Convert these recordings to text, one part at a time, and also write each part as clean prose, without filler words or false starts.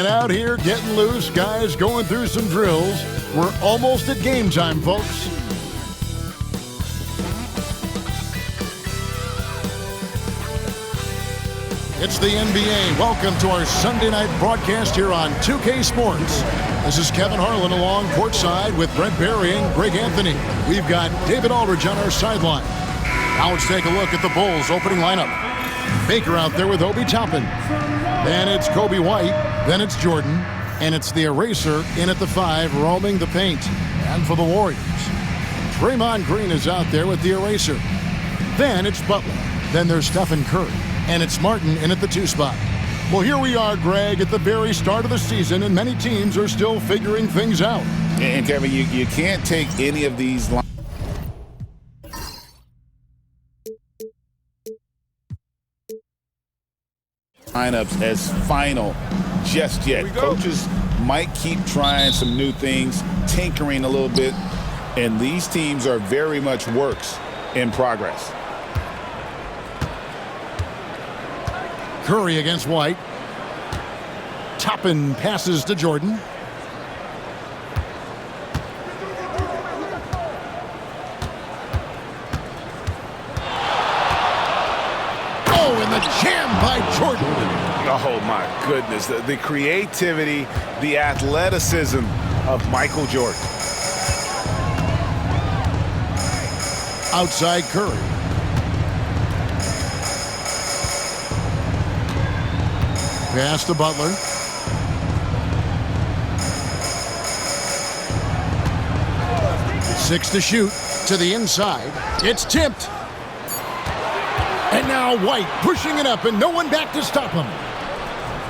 out here getting loose, guys going through some drills. We're almost at game time, folks. It's the NBA. Welcome to our Sunday night broadcast here on 2K Sports. This is Kevin Harlan along courtside with Brent Barry and Greg Anthony. We've got David Aldridge on our sideline. Now let's take a look at the Bulls' opening lineup. Baker out there with Obi Toppin. Then it's Kobe White. Then it's Jordan. And it's the Eraser in at the 5, roaming the paint. And for the Warriors, Draymond Green is out there with the Eraser. Then it's Butler. Then there's Stephen Curry. And it's Martin in at the 2 spot. Well, here we are, Greg, at the very start of the season, and many teams are still figuring things out. And Kevin, you can't take any of these lineups as final just yet. Coaches might keep trying some new things, tinkering a little bit, and these teams are very much works in progress. Curry against White. Toppin passes to Jordan. Oh, and the jam by Jordan. Oh, my goodness. The creativity, the athleticism of Michael Jordan. Outside Curry. Pass to Butler. Six to shoot. To the inside. It's tipped. And now White pushing it up and no one back to stop him.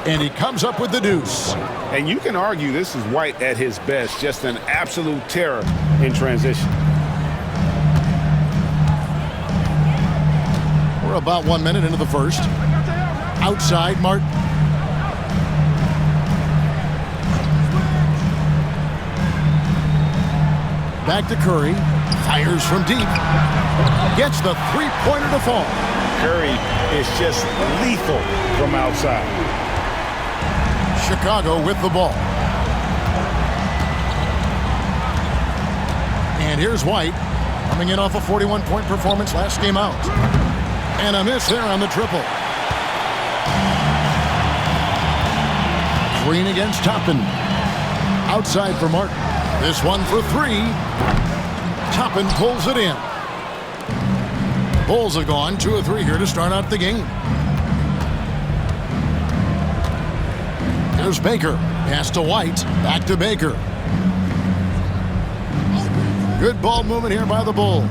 And he comes up with the deuce. And you can argue this is White at his best. Just an absolute terror in transition. We're about 1 minute into the first. Outside Martin. Back to Curry. Fires from deep. Gets the three-pointer to fall. Curry is just lethal from outside. Chicago with the ball. And here's White. Coming in off a 41-point performance last game out. And a miss there on the triple. Green against Toppin. Outside for Martin. This one for 3. Toppin pulls it in. Bulls have gone 2 of 3 here to start out the game. There's Baker. Pass to White. Back to Baker. Good ball movement here by the Bulls.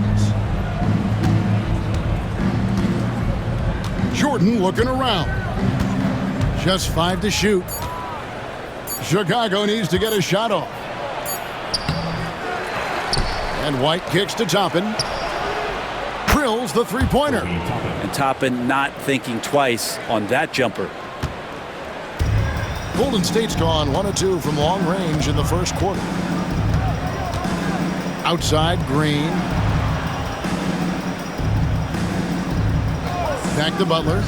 Jordan looking around. Just 5 to shoot. Chicago needs to get a shot off. And White kicks to Toppin. Drills the three-pointer. And Toppin not thinking twice on that jumper. Golden State's gone 1 of 2 from long range in the first quarter. Outside Green. Back to Butler.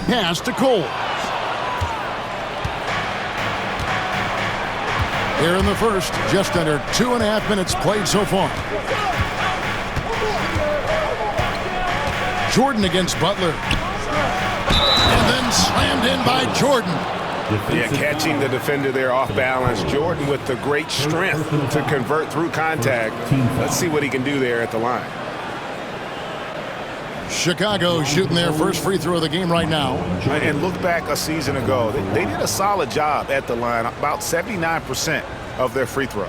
Pass to Cole. Here in the first, just under 2.5 minutes played so far. Jordan against Butler. And then slammed in by Jordan. Yeah, catching the defender there off balance. Jordan with the great strength to convert through contact. Let's see what he can do there at the line. Chicago shooting their first free throw of the game right now. And look back a season ago. They did a solid job at the line, about 79% of their free throws.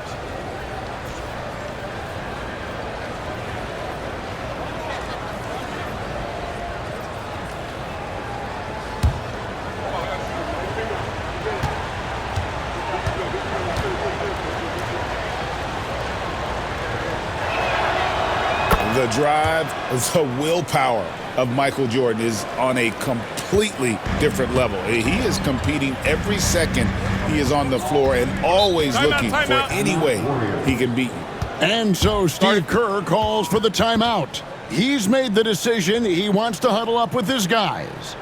The drive, the willpower of Michael Jordan is on a completely different level. He is competing every second he is on the floor and always looking for any way he can beat you. And so Steve Kerr calls for the timeout. He's made the decision. He wants to huddle up with his guys.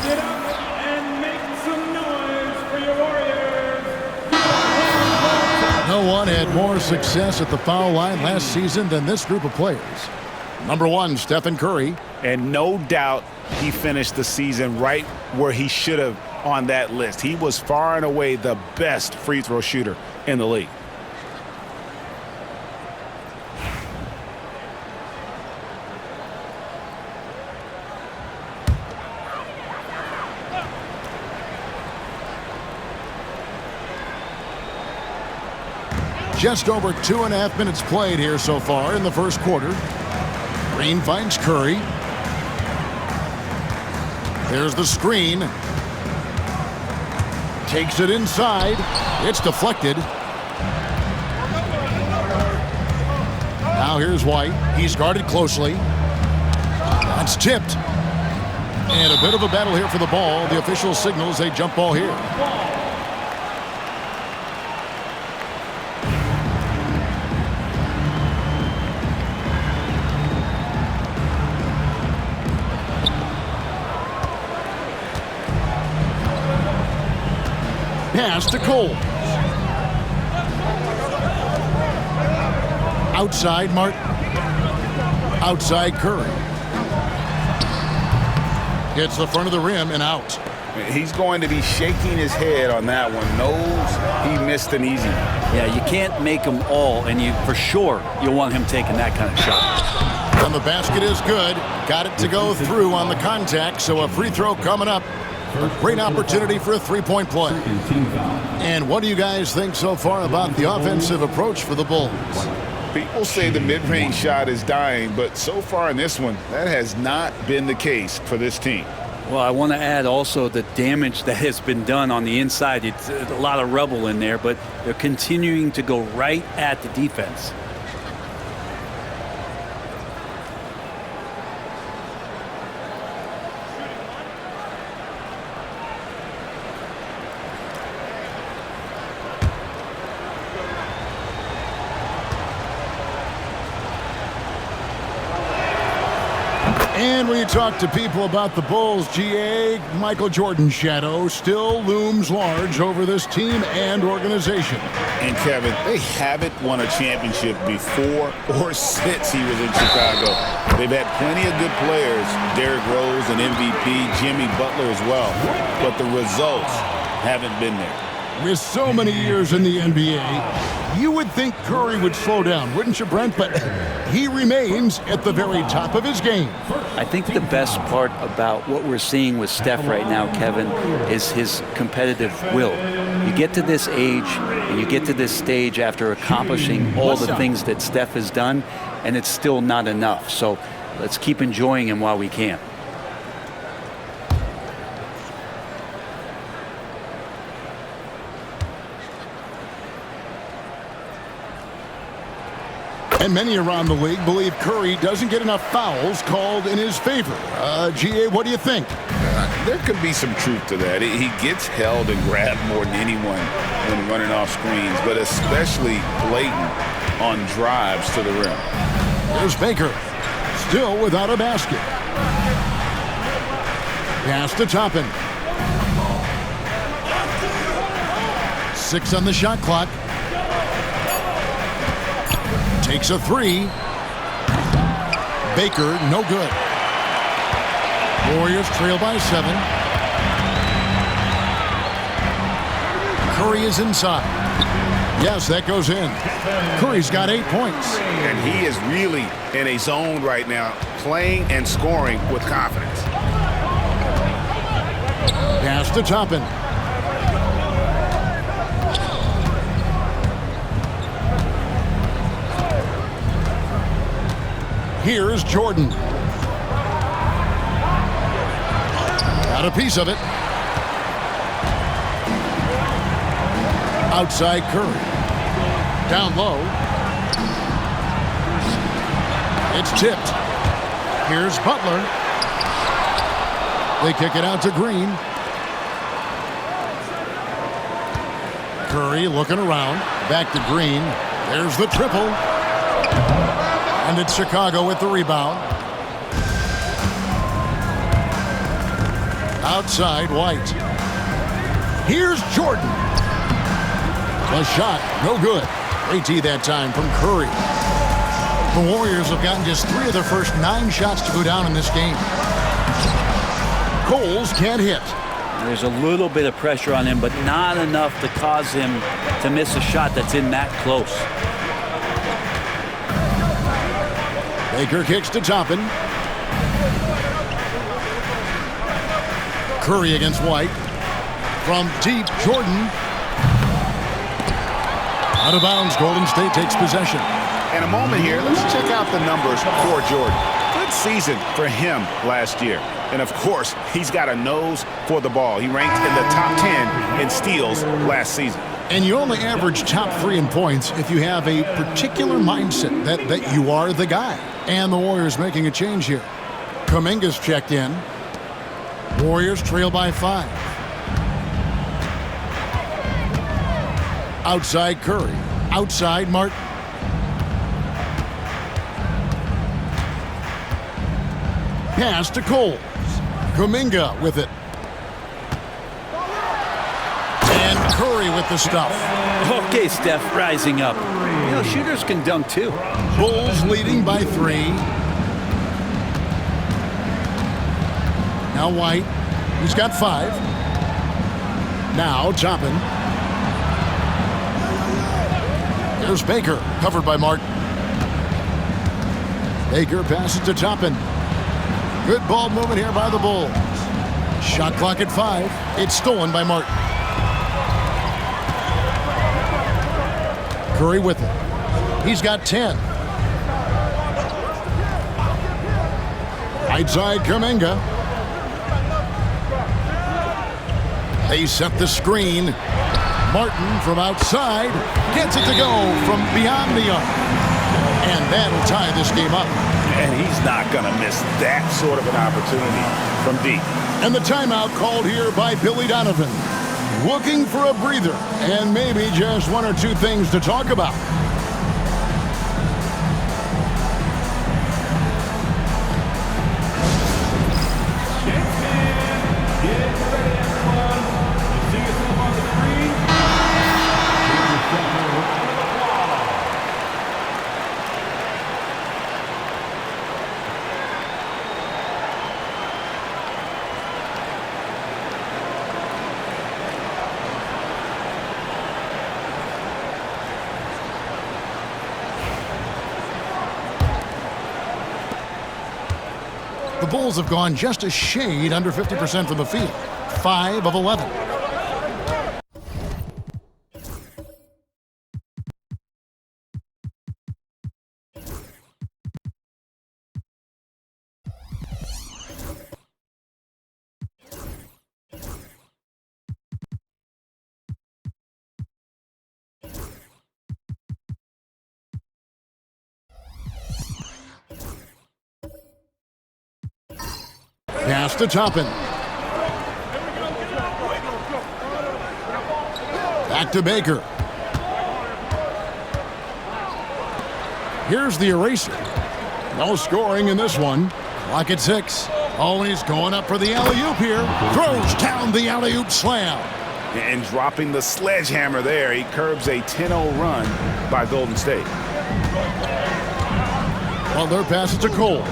Get up and make some noise for your Warriors. No one had more success at the foul line last season than this group of players. Number 1, Stephen Curry. And no doubt he finished the season right where he should have on that list. He was far and away the best free throw shooter in the league. Just over 2.5 minutes played here so far in the first quarter. Green finds Curry. There's the screen. Takes it inside. It's deflected. Now here's White. He's guarded closely. That's tipped. And a bit of a battle here for the ball. The official signals a jump ball here. Pass to Cole. Outside Martin. Outside Curry. Hits the front of the rim and out. He's going to be shaking his head on that one. Knows he missed an easy. Yeah, you can't make them all, and you for sure you'll want him taking that kind of shot. And the basket is good. Got it to go through on the contact, so a free throw coming up. A great opportunity for a three-point play. And what do you guys think so far about the offensive approach for the Bulls? People say the mid-range shot is dying, but so far in this one, that has not been the case for this team. Well, I want to add also the damage that has been done on the inside. It's a lot of rubble in there, but they're continuing to go right at the defense. And when you talk to people about the Bulls, GA, Michael Jordan's shadow still looms large over this team and organization. And Kevin, they haven't won a championship before or since he was in Chicago. They've had plenty of good players, Derrick Rose, an MVP, Jimmy Butler as well, but the results haven't been there. With so many years in the NBA, you would think Curry would slow down, wouldn't you, Brent? But he remains at the very top of his game. I think the best part about what we're seeing with Steph right now, Kevin, is his competitive will. You get to this age and you get to this stage after accomplishing all the things that Steph has done, and it's still not enough. So let's keep enjoying him while we can. And many around the league believe Curry doesn't get enough fouls called in his favor. GA, what do you think? There could be some truth to that. He gets held and grabbed more than anyone when running off screens, but especially blatant on drives to the rim. There's Baker, still without a basket. Pass to Toppin. 6 on the shot clock. Takes a three. Baker, no good. Warriors trail by 7. Curry is inside. Yes, that goes in. Curry's got 8 points. And he is really in a zone right now, playing and scoring with confidence. Pass to Toppin. Here's Jordan. Got a piece of it. Outside Curry. Down low. It's tipped. Here's Butler. They kick it out to Green. Curry looking around. Back to Green. There's the triple. And it's Chicago with the rebound. Outside, White. Here's Jordan. A shot, no good. AT that time from Curry. The Warriors have gotten just 3 of their first 9 shots to go down in this game. Coles can't hit. There's a little bit of pressure on him, but not enough to cause him to miss a shot that's in that close. Baker kicks to Toppin. Curry against White. From deep, Jordan. Out of bounds, Golden State takes possession. In a moment here, let's check out the numbers for Jordan. Good season for him last year. And of course, he's got a nose for the ball. He ranked in the top 10 in steals last season. And you only average top 3 in points if you have a particular mindset that you are the guy. And the Warriors making a change here. Kuminga's checked in. Warriors trail by 5. Outside Curry. Outside Martin. Pass to Coles. Kuminga with it. And Curry with the stuff. Okay, Steph, rising up. You know, shooters can dunk too. Bulls leading by 3. Now White. He's got 5. Now Toppin. There's Baker, covered by Martin. Baker passes to Toppin. Good ball movement here by the Bulls. Shot clock at 5. It's stolen by Martin. Curry with it. He's got 10. Right side, Kuminga. They set the screen. Martin from outside gets it to go from beyond the arc. And that'll tie this game up. And he's not going to miss that sort of an opportunity from deep. And the timeout called here by Billy Donovan. Looking for a breather and maybe just 1 or 2 things to talk about. The Bulls have gone just a shade under 50% from the field. 5 of 11. Pass to Toppin. Back to Baker. Here's the eraser. No scoring in this one. Clock at 6. Oh, he's going up for the alley-oop here. Throws down the alley-oop slam. And dropping the sledgehammer there, he curbs a 10-0 run by Golden State. Well, their pass is to Coles.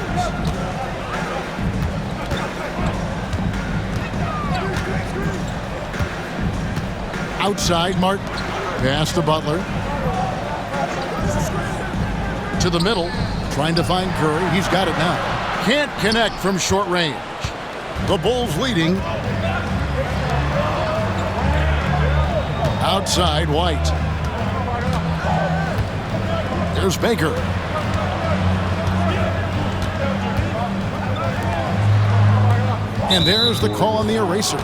Outside, Martin. Pass to Butler. To the middle. Trying to find Curry. He's got it now. Can't connect from short range. The Bulls leading. Outside, White. There's Baker. And there's the call on the eraser.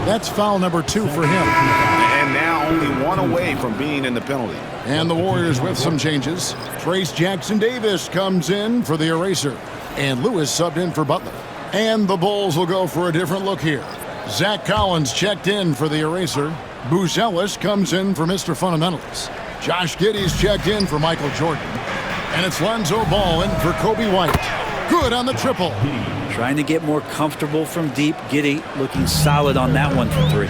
That's foul number 2 for him. And now only one away from being in the penalty. And the Warriors with some changes. Trace Jackson-Davis comes in for the eraser. And Lewis subbed in for Butler. And the Bulls will go for a different look here. Zach Collins checked in for the eraser. Buzelis comes in for Mr. Fundamentals. Josh Giddey's checked in for Michael Jordan. And it's Lonzo Ball in for Kobe White. Good on the triple. Trying to get more comfortable from deep. Giddey looking solid on that one for three.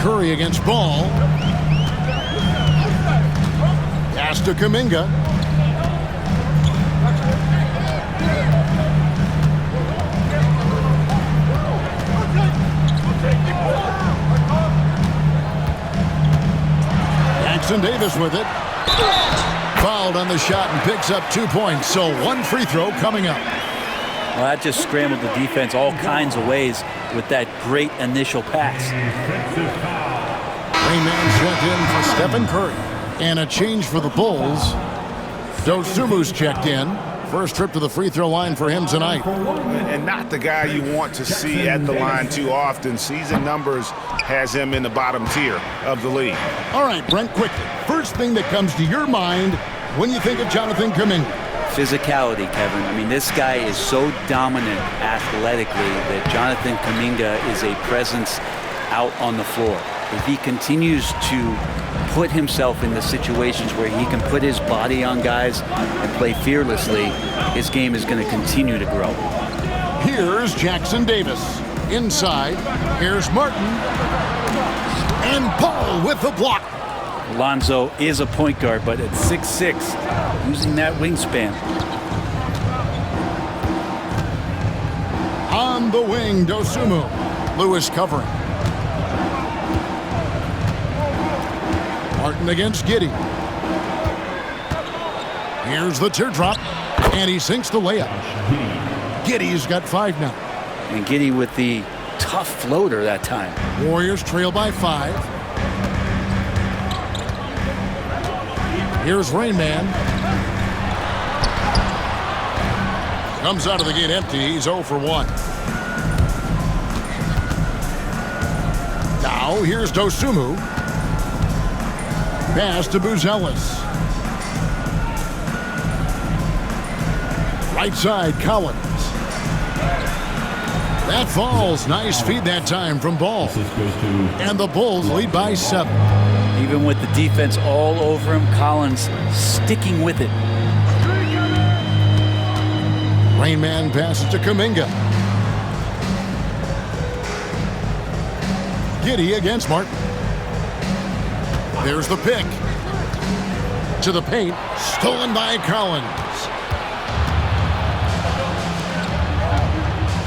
Curry against Ball. Pass to Kuminga. Jackson-Davis with it. Fouled on the shot and picks up 2 points. So one free throw coming up. Well, that just scrambled the defense all kinds of ways with that great initial pass. Rainman checked in for Stephen Curry. And a change for the Bulls. Dosumu's checked in. First trip to the free throw line for him tonight. And not the guy you want to see at the line too often. Season numbers has him in the bottom tier of the league. All right, Brent, quickly. First thing that comes to your mind when you think of Jonathan Kuminga. Physicality, Kevin. I mean, this guy is so dominant athletically that Jonathan Kuminga is a presence out on the floor. If he continues to put himself in the situations where he can put his body on guys and play fearlessly, his game is going to continue to grow. Here's Jackson-Davis. Inside, here's Martin. And Paul with the block. Lonzo is a point guard, but at 6'6", using that wingspan. On the wing, Dosumu. Lewis covering. Martin against Giddey. Here's the teardrop, and he sinks the layup. Giddey's got 5 now. And Giddey with the tough floater that time. Warriors trail by 5. Here's Rainman. Comes out of the gate empty. He's 0 for 1. Now here's Dosumu. Pass to Buzelis. Right side, Collins. That falls. Nice feed that time from Ball. And the Bulls lead by 7. Even with the defense all over him, Collins sticking with it. Rainman passes to Kuminga. Giddey against Martin. There's the pick. To the paint. Stolen by Collins.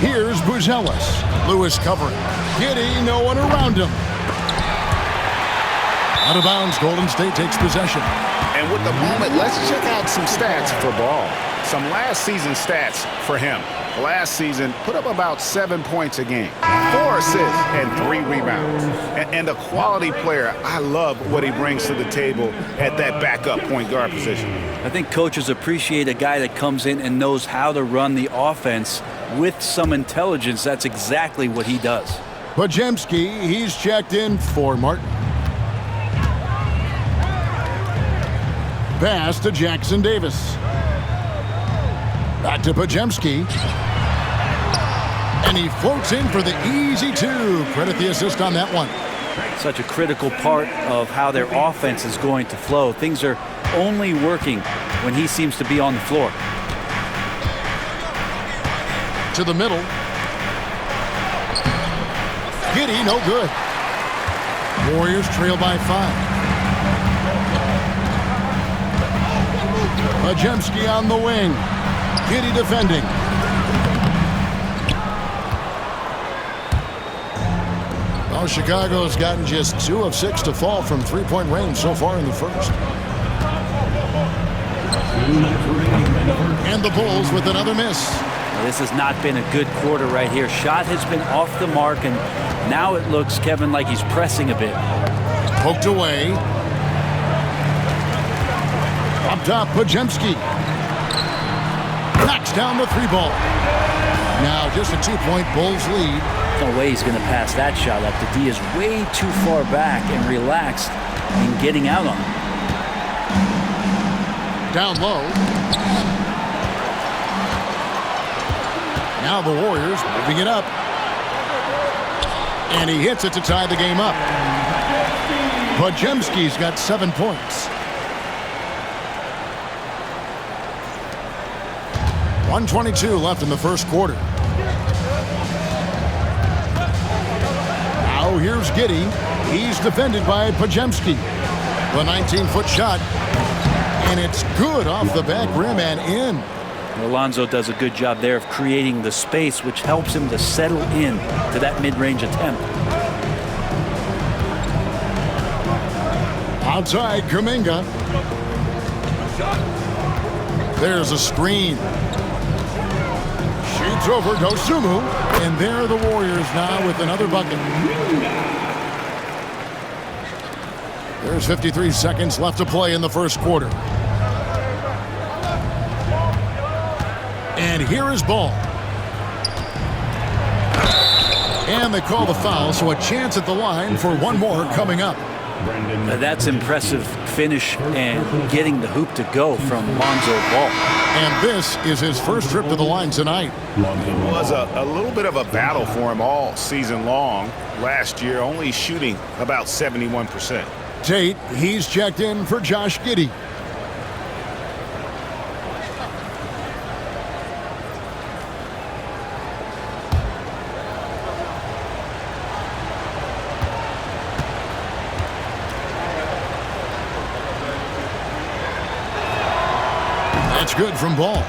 Here's Buzelis. Lewis covering. Giddey, no one around him. Out of bounds, Golden State takes possession. And with the moment, let's check out some stats for Ball. Some last season stats for him. Last season, put up about 7 points a game, 4 assists, and 3 rebounds. And a quality player. I love what he brings to the table at that backup point guard position. I think coaches appreciate a guy that comes in and knows how to run the offense with some intelligence. That's exactly what he does. Podziemski, he's checked in for Martin. Pass to Jackson-Davis. Back to Podziemski. And he floats in for the easy 2. Credit the assist on that one. Such a critical part of how their offense is going to flow. Things are only working when he seems to be on the floor. To the middle. Giddey, no good. Warriors trail by 5. Podziemski on the wing. Giddey defending. Well, Chicago's gotten just 2 of 6 to fall from three-point range so far in the first. And the Bulls with another miss. Now, this has not been a good quarter right here. Shot has been off the mark, and now it looks, Kevin, like he's pressing a bit. Poked away. Up top, Podziemski. Knocks down the 3 ball. Now just a 2-point Bulls lead. no way he's going to pass that shot up. The D is way too far back and relaxed in getting out on him. Down low. Now the Warriors moving it up. And he hits it to tie the game up. Podziemski's got 7 points. 1:22 left in the first quarter. Now here's Giddey. He's defended by Podziemski. The 19-foot shot. And it's good off the back rim and in. Alonzo does a good job there of creating the space, which helps him to settle in to that mid-range attempt. Outside, Kuminga. There's a screen. Shoots over Dosunmu. And there are the Warriors now with another bucket. There's 53 seconds left to play in the first quarter. And here is Ball. And they call the foul, so a chance at the line for one more coming up. That's impressive finish and getting the hoop to go from Lonzo Ball. And this is his first trip to the line tonight. It was a little bit of a battle for him all season long. Last year, only shooting about 71%. Tate, he's checked in for Josh Giddey. That's good from Ball.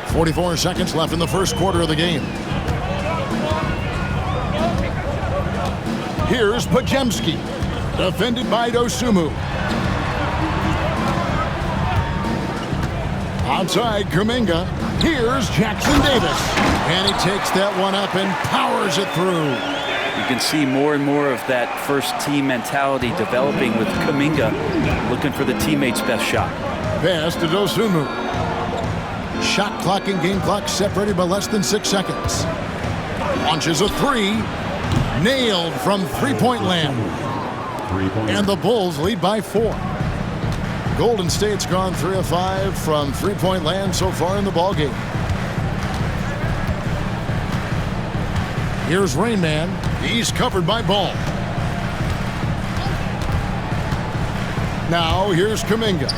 .44 seconds left in the first quarter of the game. Here's Podziemski, defended by Dosunmu. Outside, Kuminga. Here's Jackson Davis. And he takes that one up and powers it through. You can see more and more of that first-team mentality developing with Kuminga, looking for the teammate's best shot. Pass to Dosunmu. Shot clock and game clock separated by less than 6 seconds. Launches a three. Nailed from three-point land. And the Bulls lead by 4. Golden State's gone 3 of 5 from three-point land so far in the ballgame. Here's Rain Man. He's covered by Ball. Now here's Kuminga.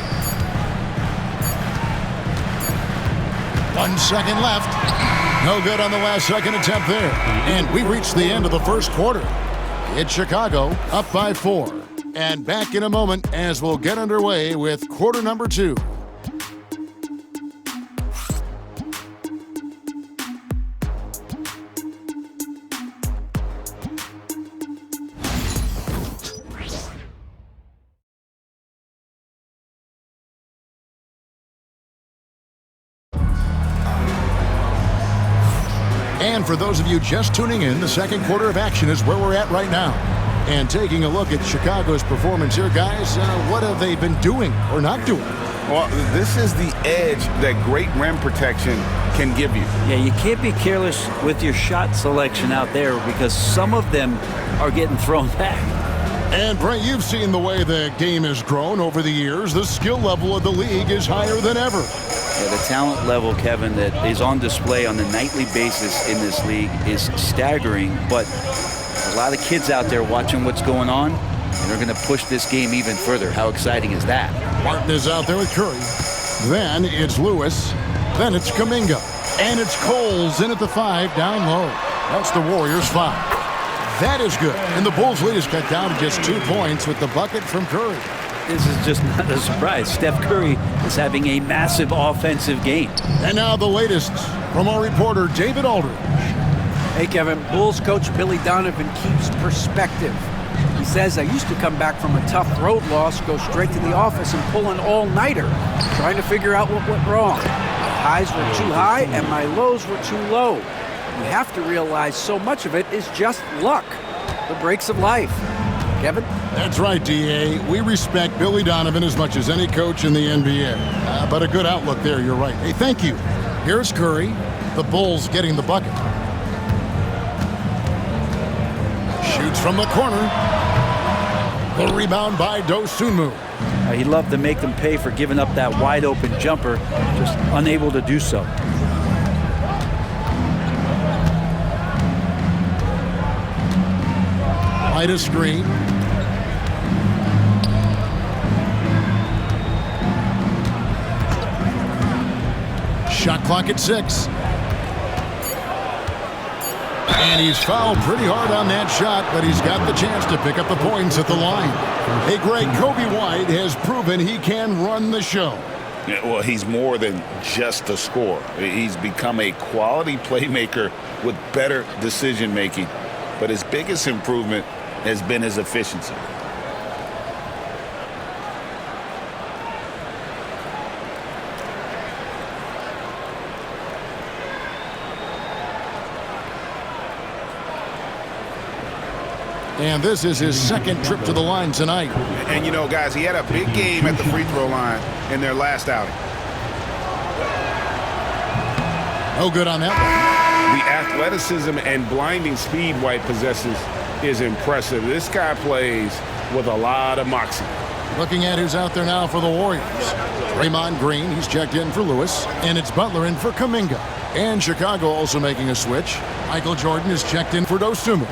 1 second left. No good on the last second attempt there. And we reached the end of the first quarter. It's Chicago up by 4. And back in a moment as we'll get underway with quarter number 2. And for those of you just tuning in, the second quarter of action is where we're at right now. And taking a look at Chicago's performance here, guys, what have they been doing or not doing? Well, this is the edge that great rim protection can give you. Yeah, you can't be careless with your shot selection out there because some of them are getting thrown back. And, Brent, you've seen the way the game has grown over the years. The skill level of the league is higher than ever. Yeah, the talent level, Kevin, that is on display on a nightly basis in this league is staggering, but a lot of kids out there watching what's going on, and they're going to push this game even further. How exciting is that? Martin is out there with Curry. Then it's Lewis. Then it's Kuminga. And it's Coles in at the 5 down low. That's the Warriors' 5. That is good. And the Bulls' lead is cut down to just 2 points with the bucket from Curry. This is just not a surprise. Steph Curry is having a massive offensive game. And now the latest from our reporter, David Aldridge. Hey, Kevin. Bulls coach Billy Donovan keeps perspective. He says, I used to come back from a tough road loss, go straight to the office and pull an all-nighter, trying to figure out what went wrong. My highs were too high and my lows were too low. You have to realize so much of it is just luck, the breaks of life. Kevin? That's right, D.A. We respect Billy Donovan as much as any coach in the NBA. But a good outlook there, you're right. Hey, thank you. Here's Curry. The Bulls getting the bucket. Shoots from the corner. The rebound by Dosunmu. He loved to make them pay for giving up that wide open jumper, just unable to do so. Light a screen. Shot clock at 6. And he's fouled pretty hard on that shot, but he's got the chance to pick up the points at the line. Hey, Greg, Kobe White has proven he can run the show. Yeah, well, he's more than just a scorer. He's become a quality playmaker with better decision-making. But his biggest improvement has been his efficiency. And this is his second trip to the line tonight. And, you know, guys, he had a big game at the free throw line in their last outing. No good on that one. The athleticism and blinding speed White possesses is impressive. This guy plays with a lot of moxie. Looking at who's out there now for the Warriors. Draymond Green, he's checked in for Lewis. And it's Butler in for Kuminga. And Chicago also making a switch. Michael Jordan is checked in for Dosunmu.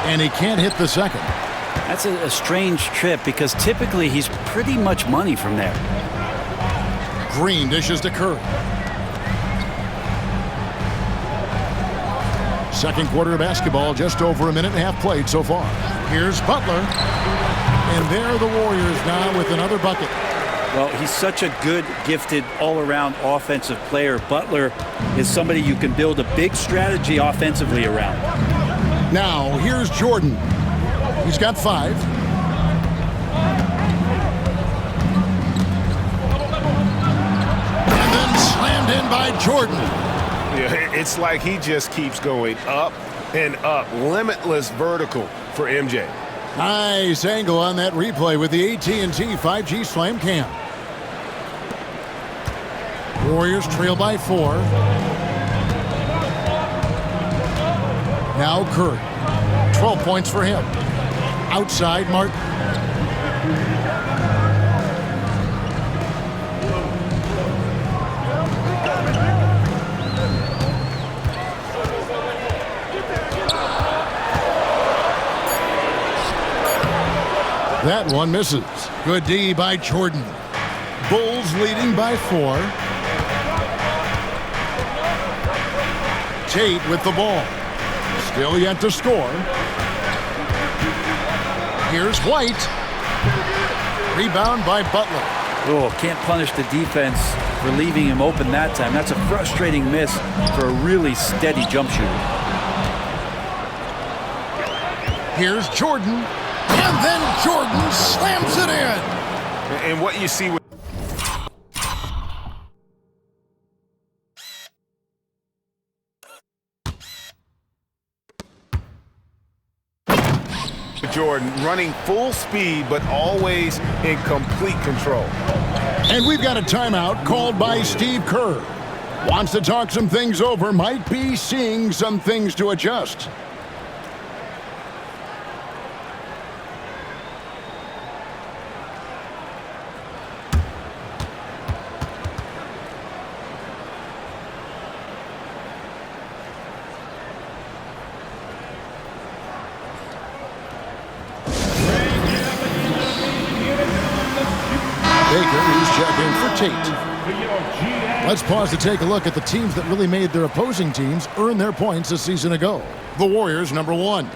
And he can't hit the second. That's a strange trip because typically he's pretty much money from there. Green dishes to Curry. Second quarter of basketball, just over a minute and a half played so far. Here's Butler. And there the Warriors now with another bucket. Well, he's such a good, gifted, all-around offensive player. Butler is somebody you can build a big strategy offensively around. Now, here's Jordan. He's got 5. And then slammed in by Jordan. Yeah, it's like he just keeps going up and up. Limitless vertical for MJ. Nice angle on that replay with the AT&T 5G Slam Cam. Warriors trail by 4. Now Curry. 12 points for him. Outside Martin. That one misses. Good D by Jordan. Bulls leading by 4. Tate with the ball. Still yet to score. Here's White. Rebound by Butler. Oh, can't punish the defense for leaving him open that time. That's a frustrating miss for a really steady jump shooter. Here's Jordan. And then Jordan slams it in. And what you see with Jordan running full speed, but always in complete control. And we've got a timeout called by Steve Kerr. Wants to talk some things over, might be seeing some things to adjust. Baker, who's checking for Tate. Let's pause to take a look at the teams that really made their opposing teams earn their points a season ago. The Warriors, number 1.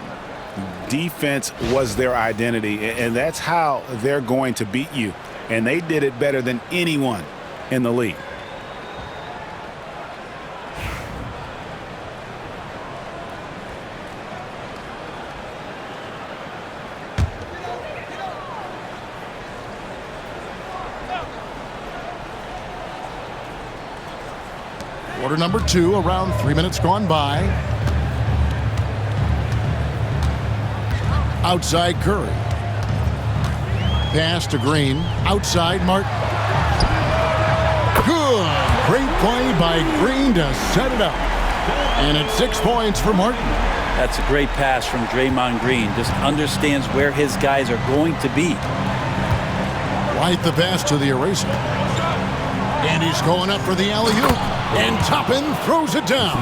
Defense was their identity, and that's how they're going to beat you. And they did it better than anyone in the league. Quarter number 2, around 3 minutes gone by. Outside Curry. Pass to Green. Outside Martin. Good. Great play by Green to set it up. And it's 6 points for Martin. That's a great pass from Draymond Green. Just understands where his guys are going to be. White the pass to the eraser. And he's going up for the alley-oop. And Toppin throws it down.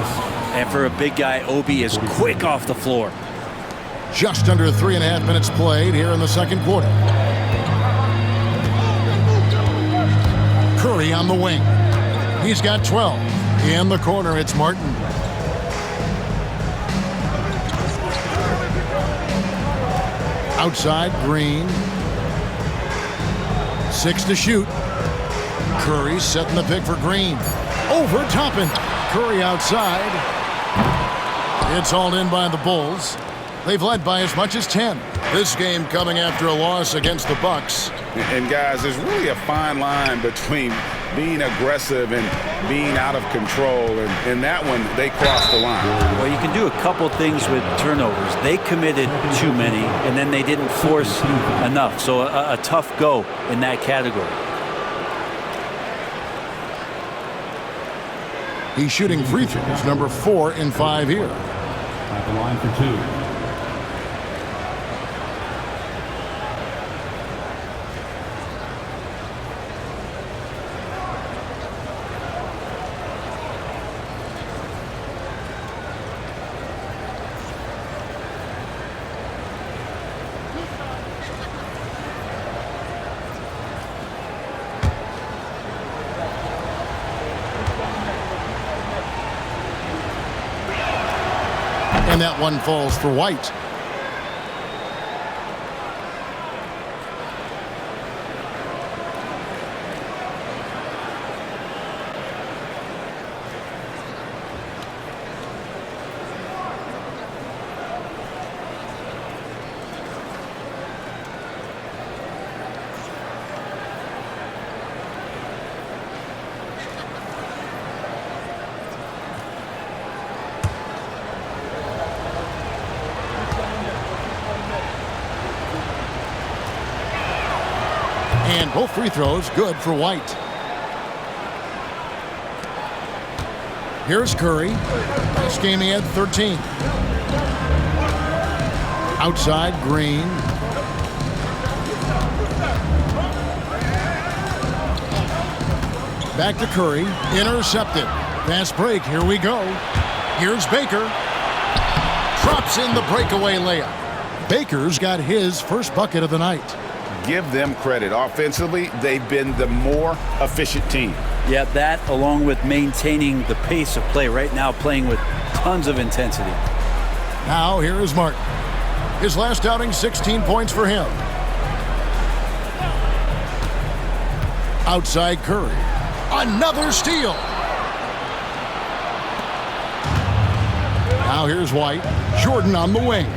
And for a big guy, Obi is quick off the floor. Just under 3.5 minutes played here in the second quarter. Curry on the wing. He's got 12. In the corner, it's Martin. Outside, Green. 6 to shoot. Curry setting the pick for Green. Over Toppin. Curry outside. It's hauled in by the Bulls. They've led by as much as 10. This game coming after a loss against the Bucks. And guys, there's really a fine line between being aggressive and being out of control. And in that one, they crossed the line. Well, you can do a couple things with turnovers. They committed too many, and then they didn't force enough. So a tough go in that category. He's shooting free throws, number 4 in 5 here. At the line for 2. And that one falls for White. And both free throws good for White. Here's Curry. This game he had 13. Outside, Green. Back to Curry. Intercepted. Fast break. Here we go. Here's Baker. Drops in the breakaway layup. Baker's got his first bucket of the night. Give them credit. Offensively, they've been the more efficient team. Yeah, that along with maintaining the pace of play right now, playing with tons of intensity. Now here is Martin. His last outing, 16 points for him. Outside Curry. Another steal. Now here's White. Jordan on the wing.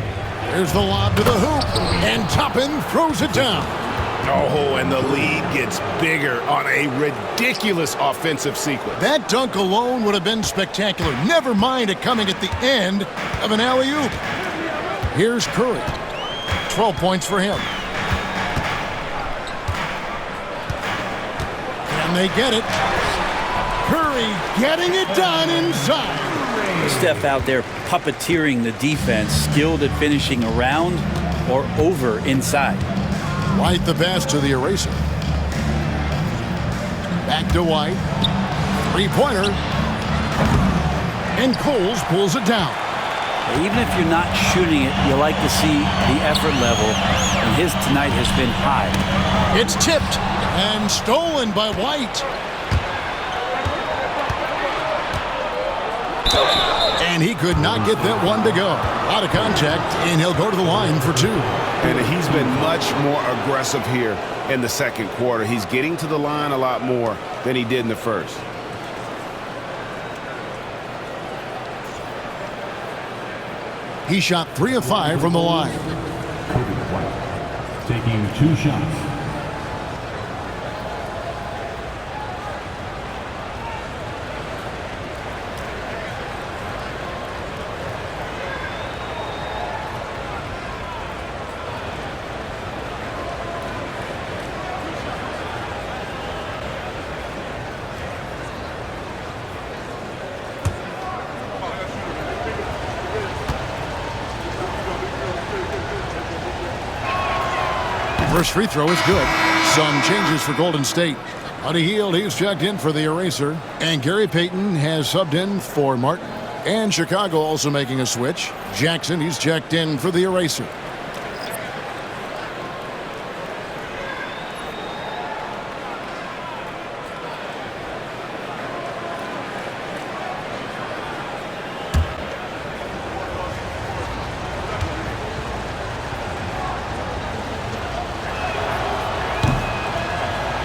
There's the lob to the hoop. And Toppin throws it down. Oh, and the lead gets bigger on a ridiculous offensive sequence. That dunk alone would have been spectacular. Never mind it coming at the end of an alley-oop. Here's Curry. 12 points for him. Can they get it? Curry getting it done inside. Steph out there puppeteering the defense, skilled at finishing around or over inside. White the pass to the eraser. Back to White. Three-pointer. And Coles pulls it down. Even if you're not shooting it, you like to see the effort level, and his tonight has been high. It's tipped and stolen by White. And he could not get that one to go. Out of contact, and he'll go to the line for 2. And he's been much more aggressive here in the second quarter. He's getting to the line a lot more than he did in the first. He shot 3 of 5 from the line. Kobe White taking 2 shots. First free throw is good. Some changes for Golden State. Buddy Hield, he's checked in for the eraser. And Gary Payton has subbed in for Martin. And Chicago also making a switch. Jackson, he's checked in for the eraser.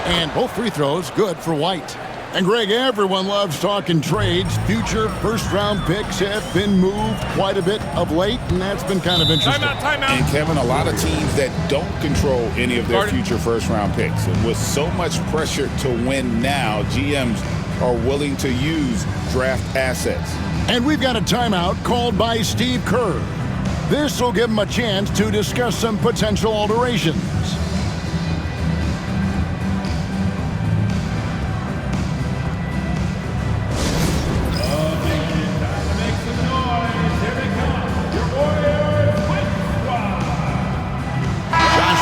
And both free throws good for White. And Greg, everyone loves talking trades. Future first-round picks have been moved quite a bit of late, and that's been kind of interesting. Timeout. And Kevin, a lot of teams that don't control any of their future first-round picks. And with so much pressure to win now, GMs are willing to use draft assets. And we've got a timeout called by Steve Kerr. This will give him a chance to discuss some potential alterations.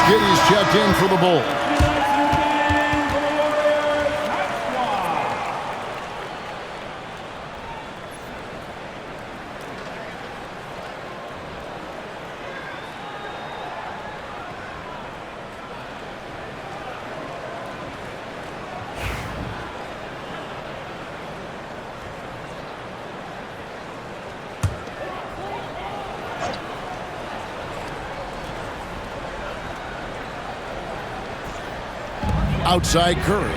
Giddey's checked in for the Bulls. Outside Curry.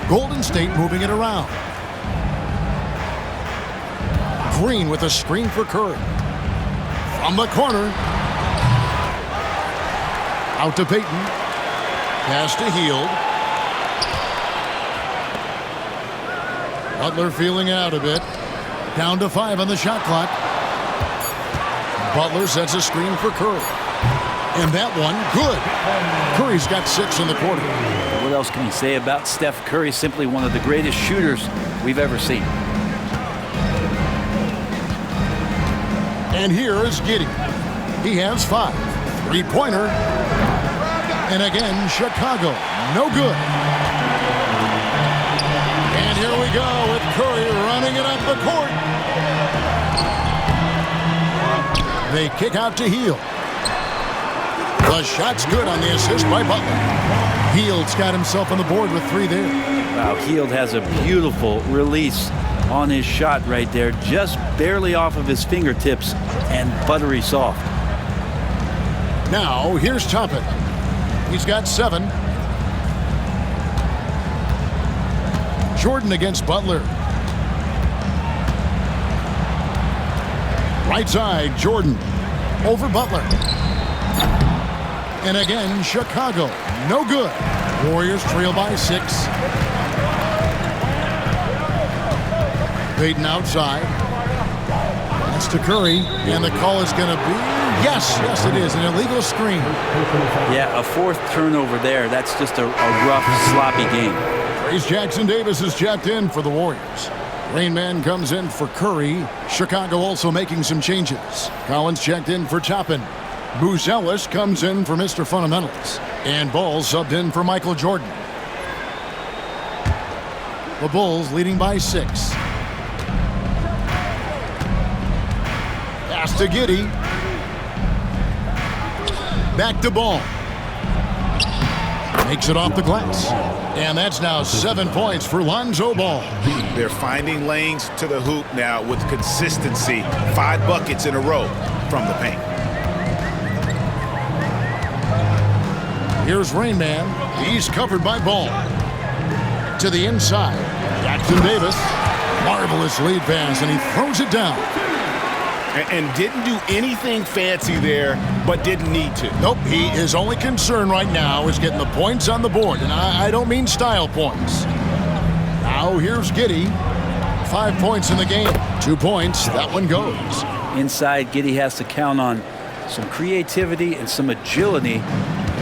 Golden State moving it around. Green with a screen for Curry. From the corner. Out to Payton. Pass to Hield. Butler feeling it out a bit. Down to 5 on the shot clock. Butler sets a screen for Curry. And that one, good. Curry's got 6 in the quarter. What else can you say about Steph Curry? Simply one of the greatest shooters we've ever seen. And here is Giddey. He has 5. Three-pointer. And again, Chicago. No good. And here we go with Curry running it up the court. They kick out to Hield. The shot's good on the assist by Butler. Hield's got himself on the board with 3 there. Wow, Hield has a beautiful release on his shot right there, just barely off of his fingertips and buttery soft. Now, here's Toppin. He's got 7. Jordan against Butler. Right side, Jordan. Over Butler. And again, Chicago. No good. Warriors trail by 6. Payton outside. That's to Curry. And the call is going to be, yes, it is, an illegal screen. Yeah, a 4th turnover there. That's just a rough, sloppy game. Trace Jackson-Davis is checked in for the Warriors. Rain Man comes in for Curry. Chicago also making some changes. Collins checked in for Toppin. Booz Ellis comes in for Mr. Fundamentals. And Ball subbed in for Michael Jordan. The Bulls leading by 6. Pass to Giddey. Back to Ball. Makes it off the glass. And that's now 7 points for Lonzo Ball. They're finding lanes to the hoop now with consistency. 5 buckets in a row from the paint. Here's Rain Man. He's covered by Ball. To the inside. Jackson-Davis. Marvelous lead pass, and he throws it down. And didn't do anything fancy there, but didn't need to. Nope, his only concern right now is getting the points on the board, and I don't mean style points. Now here's Giddey. 5 points in the game. 2 points, that one goes. Inside, Giddey has to count on some creativity and some agility.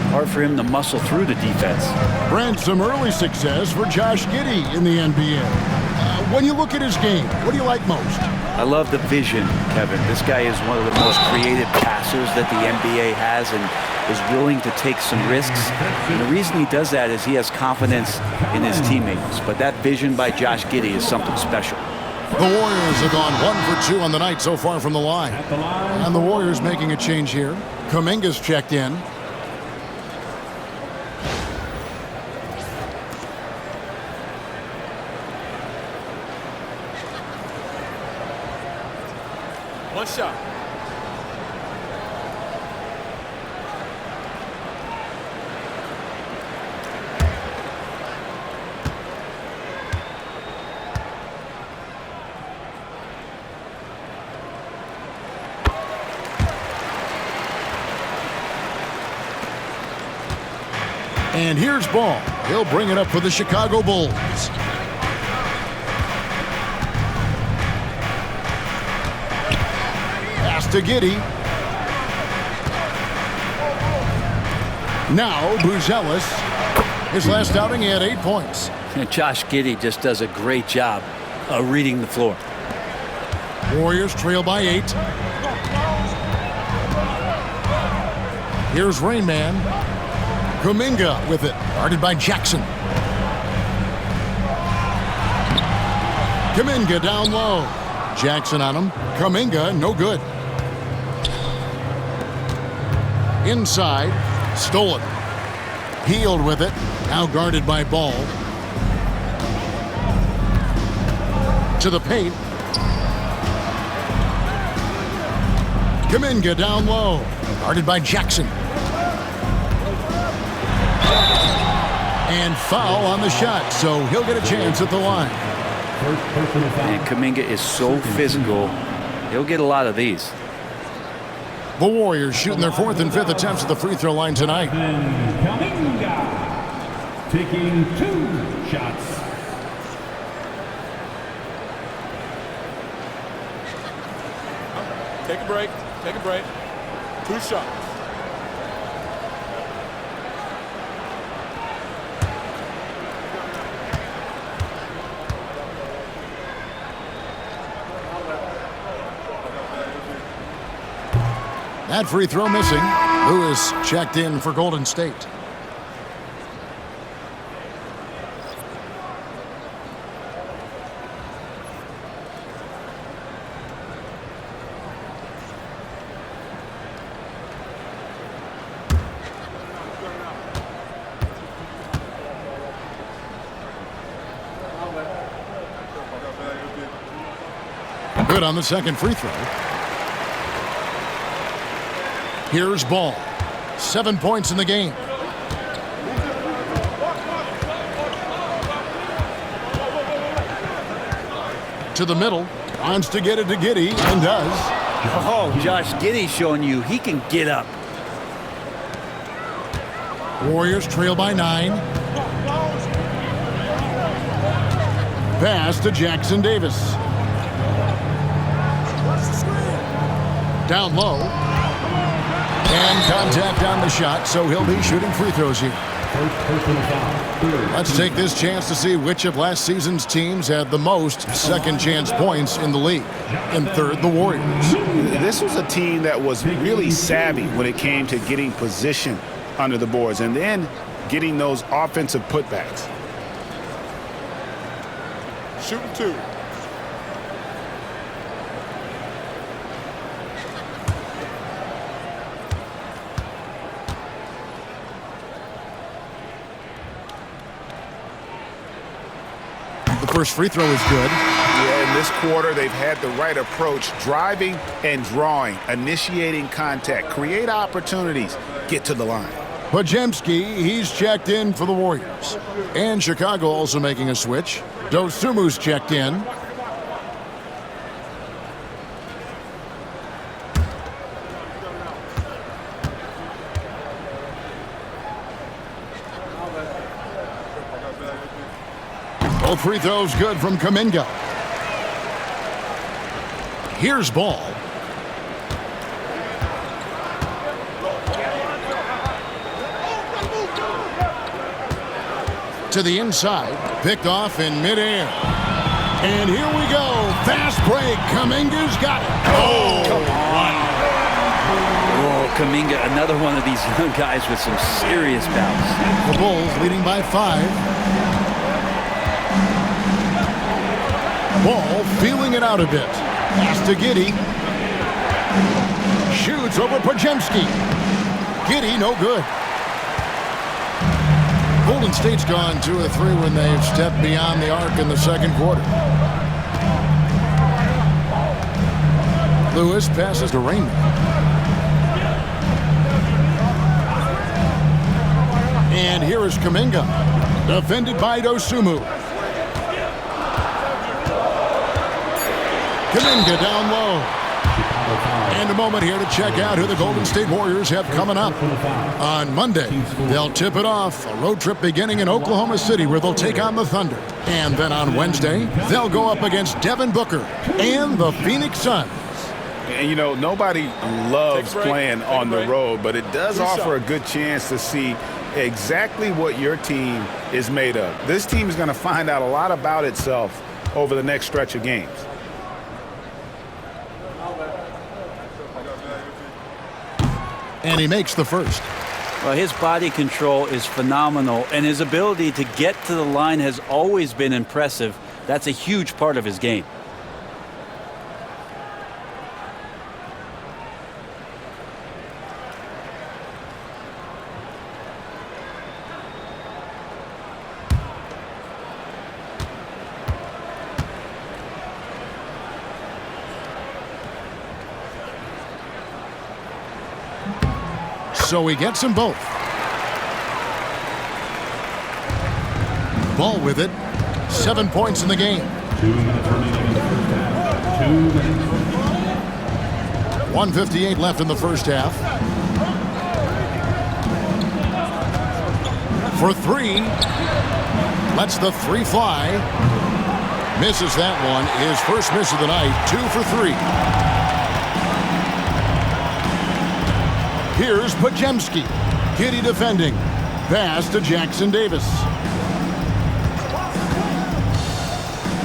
Hard for him to muscle through the defense. Brent, some early success for Josh Giddey in the NBA. When you look at his game, what do you like most? I love the vision, Kevin. This guy is one of the most creative passers that the NBA has and is willing to take some risks. And the reason he does that is he has confidence in his teammates. But that vision by Josh Giddey is something special. The Warriors have gone 1 for 2 on the night so far from the line. And the Warriors making a change here. Kuminga's checked in. One shot. And here's Ball. He'll bring it up for the Chicago Bulls. Pass to Giddey. Now Buzelis. His last outing, he had 8 points. And Josh Giddey just does a great job of reading the floor. Warriors trail by 8. Here's Rain Man. Kuminga with it, guarded by Jackson. Kuminga down low. Jackson on him. Kuminga, no good. Inside, stolen. Healed with it, now guarded by Ball. To the paint. Kuminga down low, guarded by Jackson. And foul on the shot, so he'll get a chance at the line. And Kuminga is so physical, he'll get a lot of these. The Warriors shooting their 4th and 5th attempts at the free throw line tonight. Kuminga taking 2 shots. Take a break. Take a break. 2 shots. That free throw missing. Lewis checked in for Golden State. Good on the second free throw. Here's Ball. 7 points in the game. To the middle. Wants to get it to Giddey and does. Oh, Josh Giddey showing you he can get up. Warriors trail by 9. Pass to Jackson Davis. Down low. And contact on the shot, so he'll be shooting free throws here. Let's take this chance to see which of last season's teams had the most second chance points in the league. In third, the Warriors. This was a team that was really savvy when it came to getting position under the boards and then getting those offensive putbacks. Shooting 2. The first free throw is good. Yeah, in this quarter, they've had the right approach, driving and drawing, initiating contact, create opportunities, get to the line. Podziemski, he's checked in for the Warriors. And Chicago also making a switch. Dosumu's checked in. Both free throws good from Kuminga. Here's Ball. To the inside, picked off in midair. And here we go Fast break. Kuminga's got it. Oh, come on. Oh, Kuminga, another one of these young guys with some serious bounce. The Bulls leading by 5. Ball feeling it out a bit. Pass to Giddey. Shoots over Podziemski. Giddey, no good. Golden State's gone 2 of 3 when they've stepped beyond the arc in the second quarter. Lewis passes to Raymond. And here is Kuminga, defended by Dosunmu. Kuminga down low. And a moment here to check out who the Golden State Warriors have coming up. On Monday, they'll tip it off. A road trip beginning in Oklahoma City where they'll take on the Thunder. And then on Wednesday, they'll go up against Devin Booker and the Phoenix Suns. And, you know, nobody loves playing on the road, but it does offer a good chance to see exactly what your team is made of. This team is going to find out a lot about itself over the next stretch of games. And he makes the first. Well, his body control is phenomenal, and his ability to get to the line has always been impressive. That's a huge part of his game. So he gets them both. Ball with it. 7 points in the game. 2 minutes remaining in the first half. 2 minutes. 1:58 left in the first half. For 3. Lets the 3 fly. Misses that one. His first miss of the night. 2 for 3. Here's Podziemski. Giddey defending. Pass to Jackson Davis.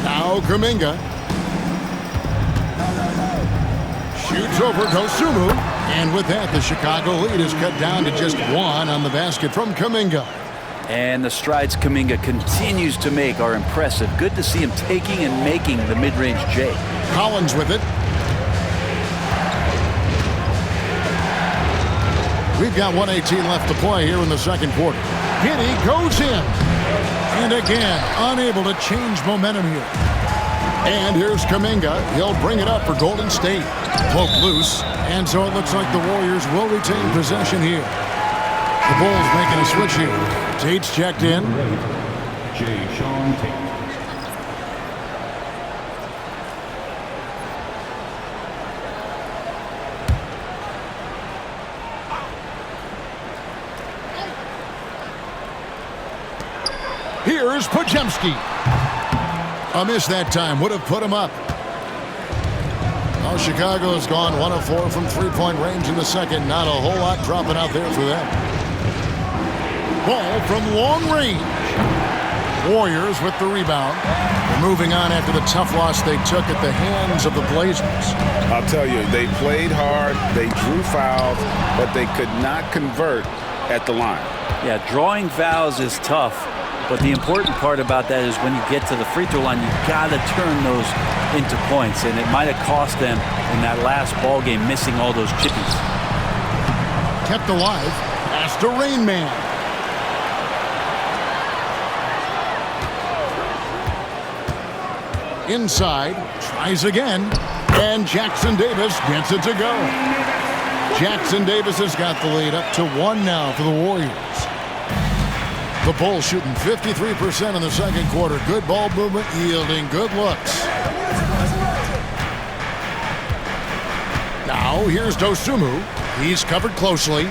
Now Kuminga. Shoots over Dosunmu. And with that, the Chicago lead is cut down to just 1 on the basket from Kuminga. And the strides Kuminga continues to make are impressive. Good to see him taking and making the mid-range J. Collins with it. We've got 1:18 left to play here in the second quarter. Giddey goes in. And again, unable to change momentum here. And here's Kuminga. He'll bring it up for Golden State. Poke loose. And so it looks like the Warriors will retain possession here. The Bulls making a switch here. Tate's checked in. Jay Sean Tate. Here's Podziemski. A miss that time would have put him up. Well, Chicago has gone 1 of 4 from three-point range in the second. Not a whole lot dropping out there for them. Ball from long range. Warriors with the rebound. They're moving on after the tough loss they took at the hands of the Blazers. I'll tell you, they played hard, they drew fouls, but they could not convert at the line. Yeah, drawing fouls is tough. But the important part about that is when you get to the free throw line, you got to turn those into points. And it might have cost them in that last ball game, missing all those chippies. Kept alive. Pass to Rain Man. Inside. Tries again. And Jackson Davis gets it to go. Jackson Davis has got the lead up to 1 now for the Warriors. The Bulls shooting 53% in the second quarter. Good ball movement, yielding good looks. Now here's Dosunmu. He's covered closely.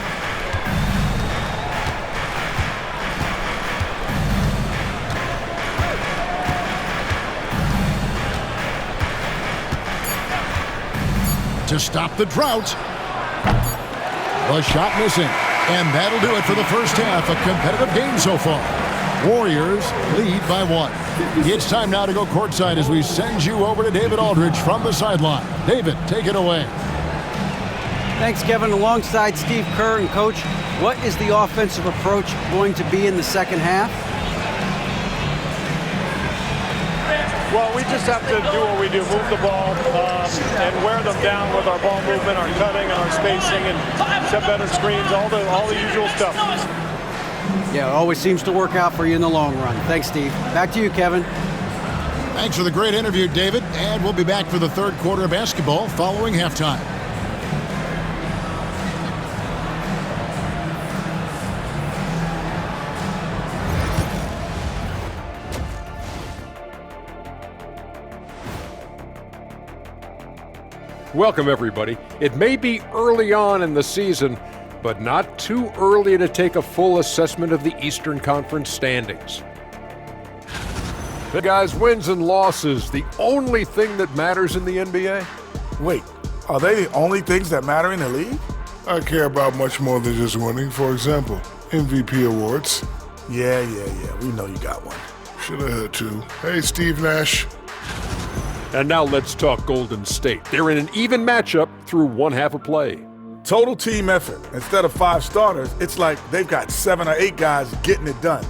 To stop the drought. The shot missing. And that'll do it for the first half. A competitive game so far. Warriors lead by 1. It's time now to go courtside as we send you over to David Aldridge from the sideline. David, take it away. Thanks, Kevin. Alongside Steve Kerr and Coach, what is the offensive approach going to be in the second half? Well, we just have to do what we do, move the ball and wear them down with our ball movement, our cutting, and our spacing, and set better screens, all the usual stuff. Yeah, it always seems to work out for you in the long run. Thanks, Steve. Back to you, Kevin. Thanks for the great interview, David. And we'll be back for the third quarter of basketball following halftime. Welcome, everybody. It may be early on in the season, but not too early to take a full assessment of the Eastern Conference standings. The guys' wins and losses, the only thing that matters in the NBA? Wait, are they the only things that matter in the league? I care about much more than just winning. For example, MVP awards. Yeah, we know you got one. Should have had 2. Hey, Steve Nash. And now let's talk Golden State. They're in an even matchup through one half of play. Total team effort. Instead of 5 starters, it's like they've got 7 or 8 guys getting it done.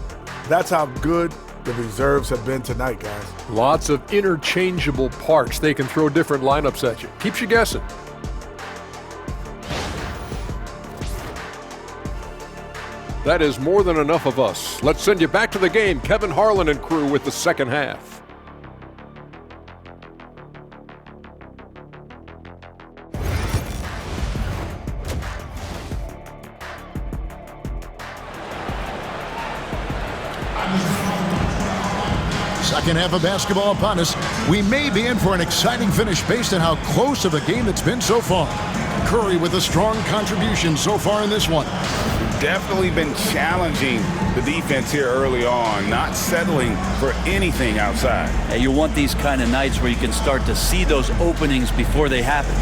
That's how good the reserves have been tonight, guys. Lots of interchangeable parts. They can throw different lineups at you. Keeps you guessing. That is more than enough of us. Let's send you back to the game. Kevin Harlan and crew with the second half. Second half of basketball upon us. We may be in for an exciting finish based on how close of a game it's been so far. Curry with a strong contribution so far in this one. Definitely been challenging the defense here early on, not settling for anything outside. Yeah, you want these kind of nights where you can start to see those openings before they happen.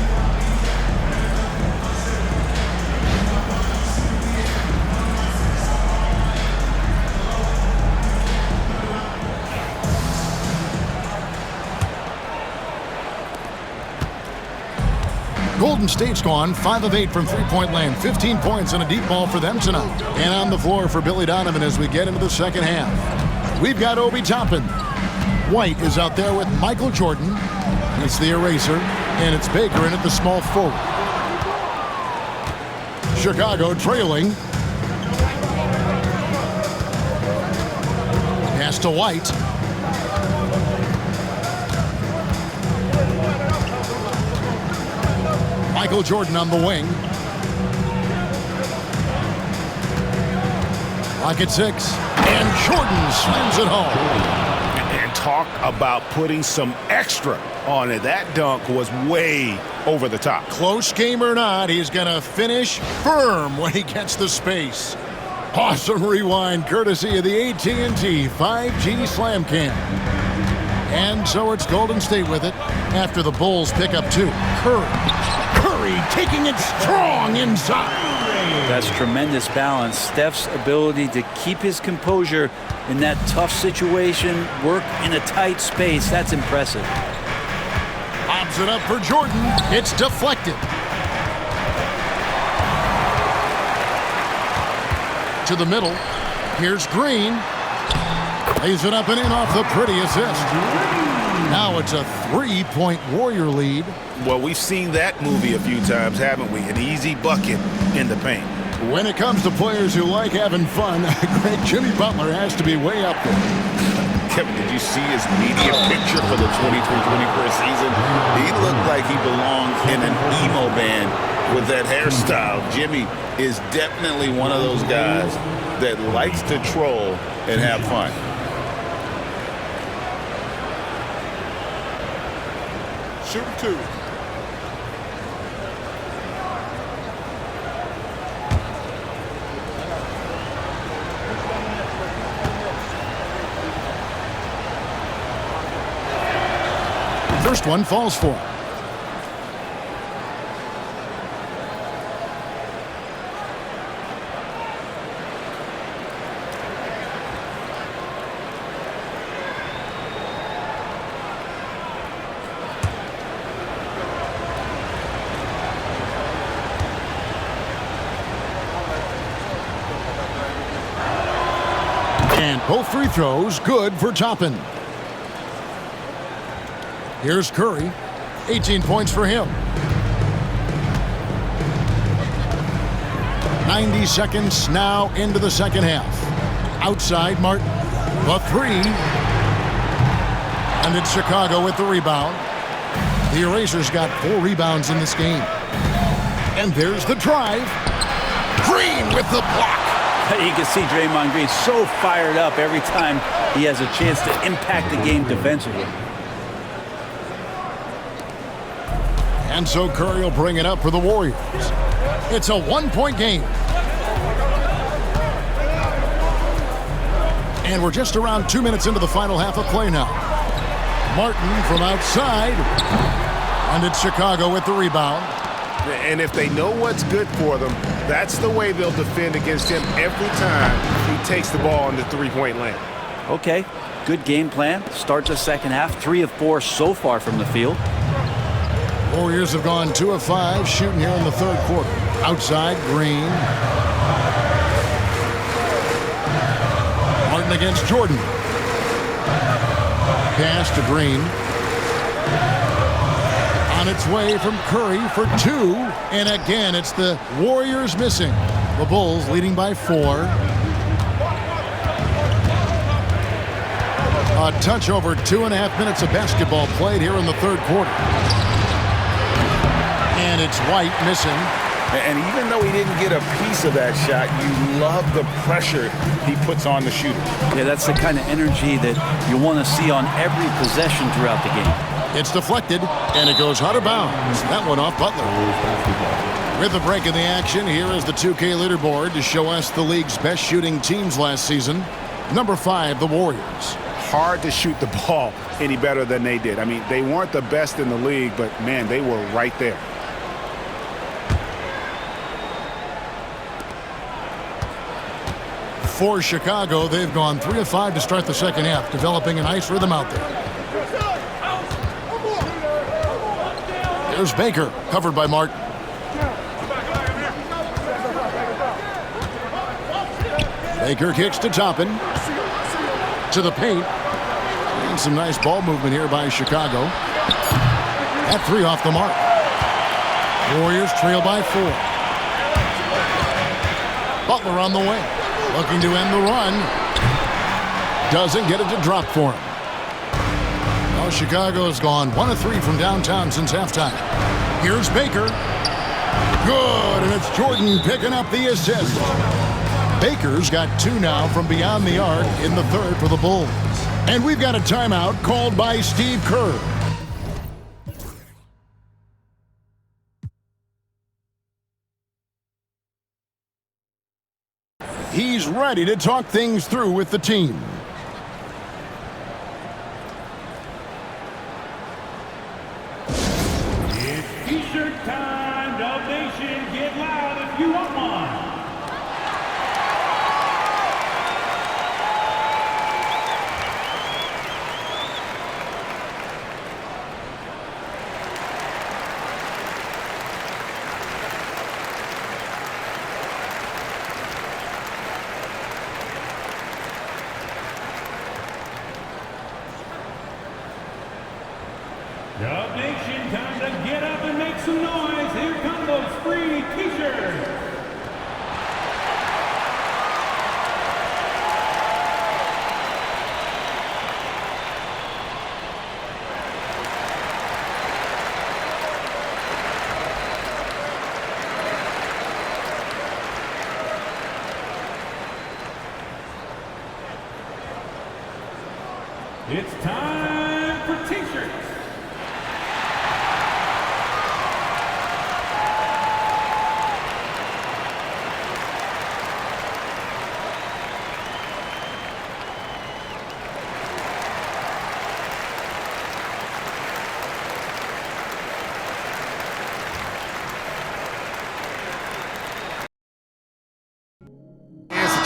Golden State's gone 5 of 8 from three-point land, 15 points and a deep ball for them tonight. And on the floor for Billy Donovan as we get into the second half. We've got Obi Toppin. White is out there with Michael Jordan. It's the eraser, and it's Baker in at the small forward. Chicago trailing. Pass to White. Michael Jordan on the wing. Clock at 6. And Jordan slams it home. And talk about putting some extra on it. That dunk was way over the top. Close game or not, he's going to finish firm when he gets the space. Awesome rewind courtesy of the AT&T 5G Slam Cam. And so it's Golden State with it after the Bulls pick up 2. Curry taking it strong inside. That's tremendous balance. Steph's ability to keep his composure in that tough situation, work in a tight space, that's impressive. Lobs it up for Jordan. It's deflected. To the middle. Here's Green. Lays it up and in off the pretty assist. Now it's a 3-point Warrior lead. Well, we've seen that movie a few times, haven't we? An easy bucket in the paint. When it comes to players who like having fun, great Jimmy Butler has to be way up there. Kevin, did you see his media picture for the 23-24 season? He looked like he belonged in an emo band with that hairstyle. Jimmy is definitely one of those guys that likes to troll and have fun. Shooting 2. First one falls for him. And both free throws good for Toppin. Here's Curry. 18 points for him. 90 seconds now into the second half. Outside Martin. The three. And it's Chicago with the rebound. The Erasers got 4 rebounds in this game. And there's the drive. Green with the block. You can see Draymond Green so fired up every time he has a chance to impact the game defensively. And so Curry will bring it up for the Warriors. It's a 1-point game. And we're just around 2 minutes into the final half of play now. Martin from outside. And it's Chicago with the rebound. And if they know what's good for them, that's the way they'll defend against him every time he takes the ball in the three-point lane. Okay, good game plan. Start the second half. 3 of 4 so far from the field. Warriors have gone 2 of 5 shooting here in the third quarter. Outside, Green. Martin against Jordan. Pass to Green. On its way from Curry for 2. And again, it's the Warriors missing. The Bulls leading by 4. A touch over 2.5 minutes of basketball played here in the third quarter. And it's White missing. And even though he didn't get a piece of that shot, you love the pressure he puts on the shooter. Yeah, that's the kind of energy that you want to see on every possession throughout the game. It's deflected, and it goes out of bounds. That one off Butler. With a break in the action, here is the 2K leaderboard to show us the league's best shooting teams last season. Number 5, the Warriors. Hard to shoot the ball any better than they did. I mean, they weren't the best in the league, but, man, they were right there. For Chicago, they've gone 3 of 5 to start the second half, developing a nice rhythm out there. There's Baker, covered by Martin. Baker kicks to Toppin. To the paint. And some nice ball movement here by Chicago. That 3 off the mark. Warriors trail by 4. Butler on the way. Looking to end the run. Doesn't get it to drop for him. Well, Chicago has gone 1 of 3 from downtown since halftime. Here's Baker. Good, and it's Jordan picking up the assist. Baker's got 2 now from beyond the arc in the third for the Bulls. And we've got a timeout called by Steve Kerr. He's ready to talk things through with the team. It's T-shirt time. Dub Nation, get loud if you want one. Dub Nation, time to get up and make some noise. Here come those free T-shirts. It's time for T-shirts.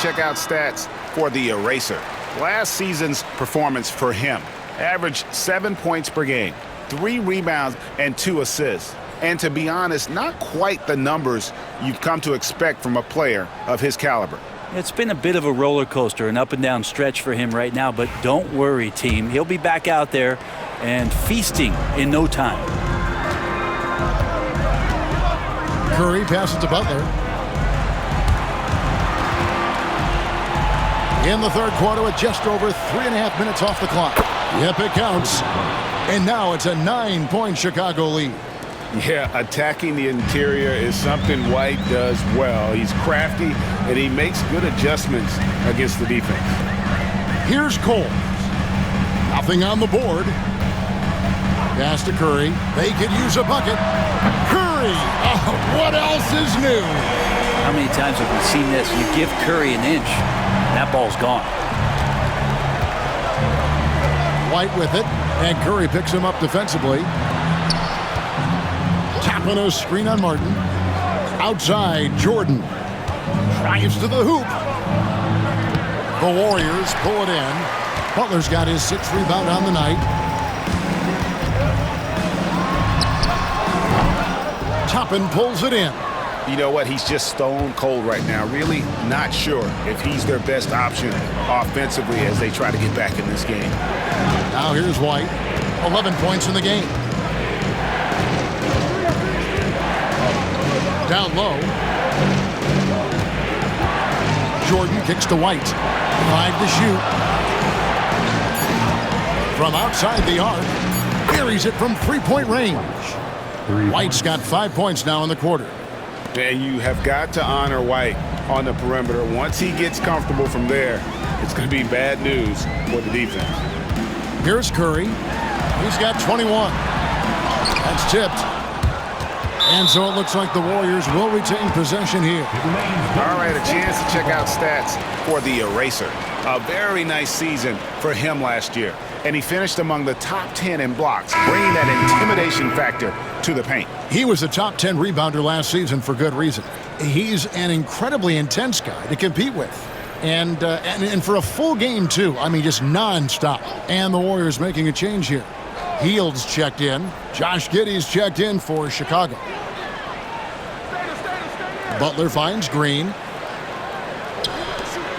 Check out stats for the Eraser. Last season's performance for him averaged 7 points per game, 3 rebounds, and 2 assists. And to be honest, not quite the numbers you've come to expect from a player of his caliber. It's been a bit of a roller coaster, an up and down stretch for him right now, but don't worry, team. He'll be back out there and feasting in no time. Curry passes to Butler. In the third quarter with just over 3.5 minutes off the clock. Yep, it counts. And now it's a 9-point Chicago lead. Yeah, attacking the interior is something White does well. He's crafty, and he makes good adjustments against the defense. Here's Cole. Nothing on the board. Pass to Curry. They could use a bucket. Curry! Oh, what else is new? How many times have we seen this? You give Curry an inch, and that ball's gone. White with it, and Curry picks him up defensively. Tapping a screen on Martin. Outside, Jordan. Drives to the hoop. The Warriors pull it in. Butler's got his 6th rebound on the night. Toppin pulls it in. You know what? He's just stone cold right now. Really not sure if he's their best option offensively as they try to get back in this game. Now here's White. 11 points in the game. Down low. Jordan kicks to White. 5 to shoot. From outside the arc. Buries it from three-point range. White's got 5 points now in the quarter. And you have got to honor White on the perimeter. Once he gets comfortable from there, it's going to be bad news for the defense. Here's Curry. He's got 21. That's tipped. And so it looks like the Warriors will retain possession here. All right, a chance to check out stats for the Eraser. A very nice season for him last year. And he finished among the top 10 in blocks, bringing that intimidation factor to the paint. He was a top 10 rebounder last season for good reason. He's an incredibly intense guy to compete with. And for a full game, too. I mean, just nonstop. And the Warriors making a change here. Heald's checked in. Josh Giddey's checked in for Chicago. Butler finds Green.